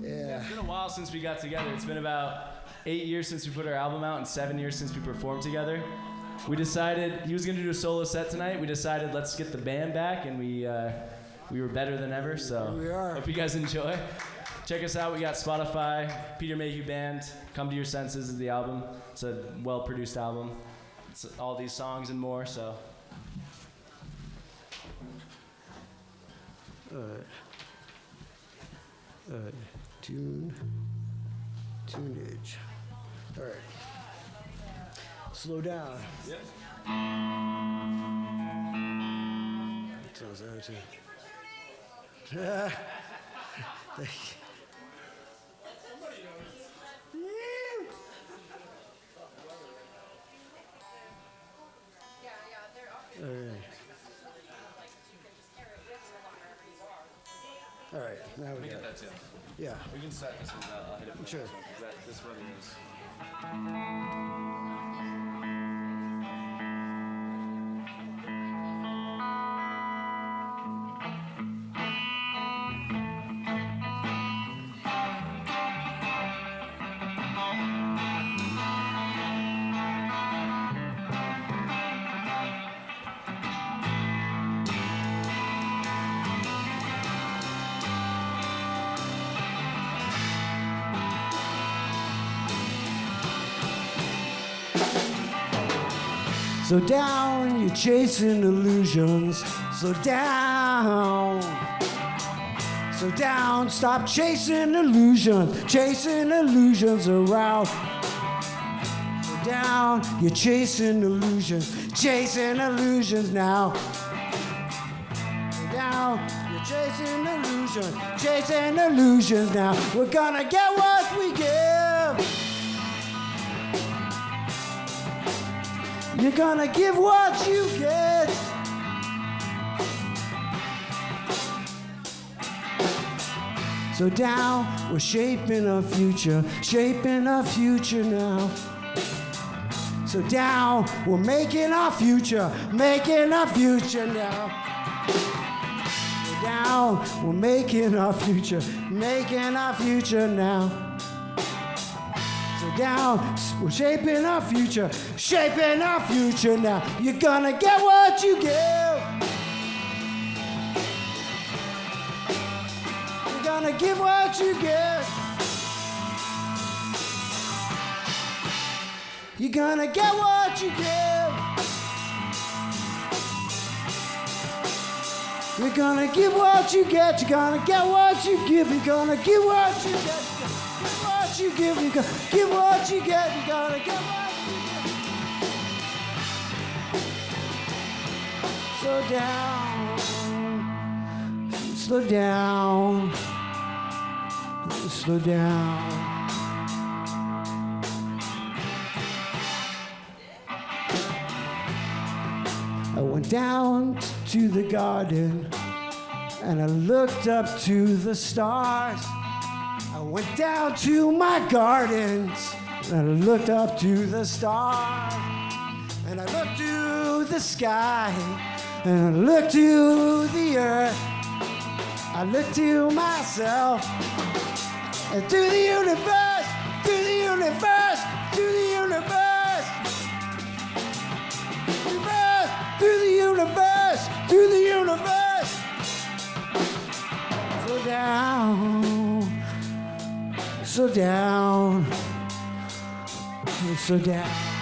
It's been a while since we got together. It's been about 8 years since we put our album out and 7 years since we performed together. We decided he was going to do a solo set tonight. We decided let's get the band back, and we were better than ever. So we are. Hope you guys enjoy. Check us out. We got Spotify, Peter Mayhew Band. Come to Your Senses is the album. It's a well-produced album. It's all these songs and more. So. Tunage. All right. Slow down. Yep. Sounds that too. All right. All right. Now we got that too. Yeah. We can start this one. I'll hit it from Sure. this one, 'cause this one is. Slow down, you're chasing illusions. Slow down. Slow down, stop chasing illusions around. Slow down, you're chasing illusions now. Slow down, you're chasing illusions now. We're gonna get what we give. You're gonna give what you get. So down, we're shaping a future now. So down, we're making our future now. So down, we're making our future now. So down, we're shaping our future now. You're gonna get what you give. You're gonna give what you get. You're gonna get what you give. You're gonna give what you get. You're gonna get what you give. You're gonna give what you get. What you give. You're gonna give what you get. You're gonna get what you get. Slow down. Slow down. Slow down. I went down to the garden and I looked up to the stars. I went down to my gardens and I looked up to the stars. And I looked to the sky and I looked to the earth. I looked to myself and to the universe, to the universe, to the universe. Through the universe, through the universe. Slow down, slow down, slow down.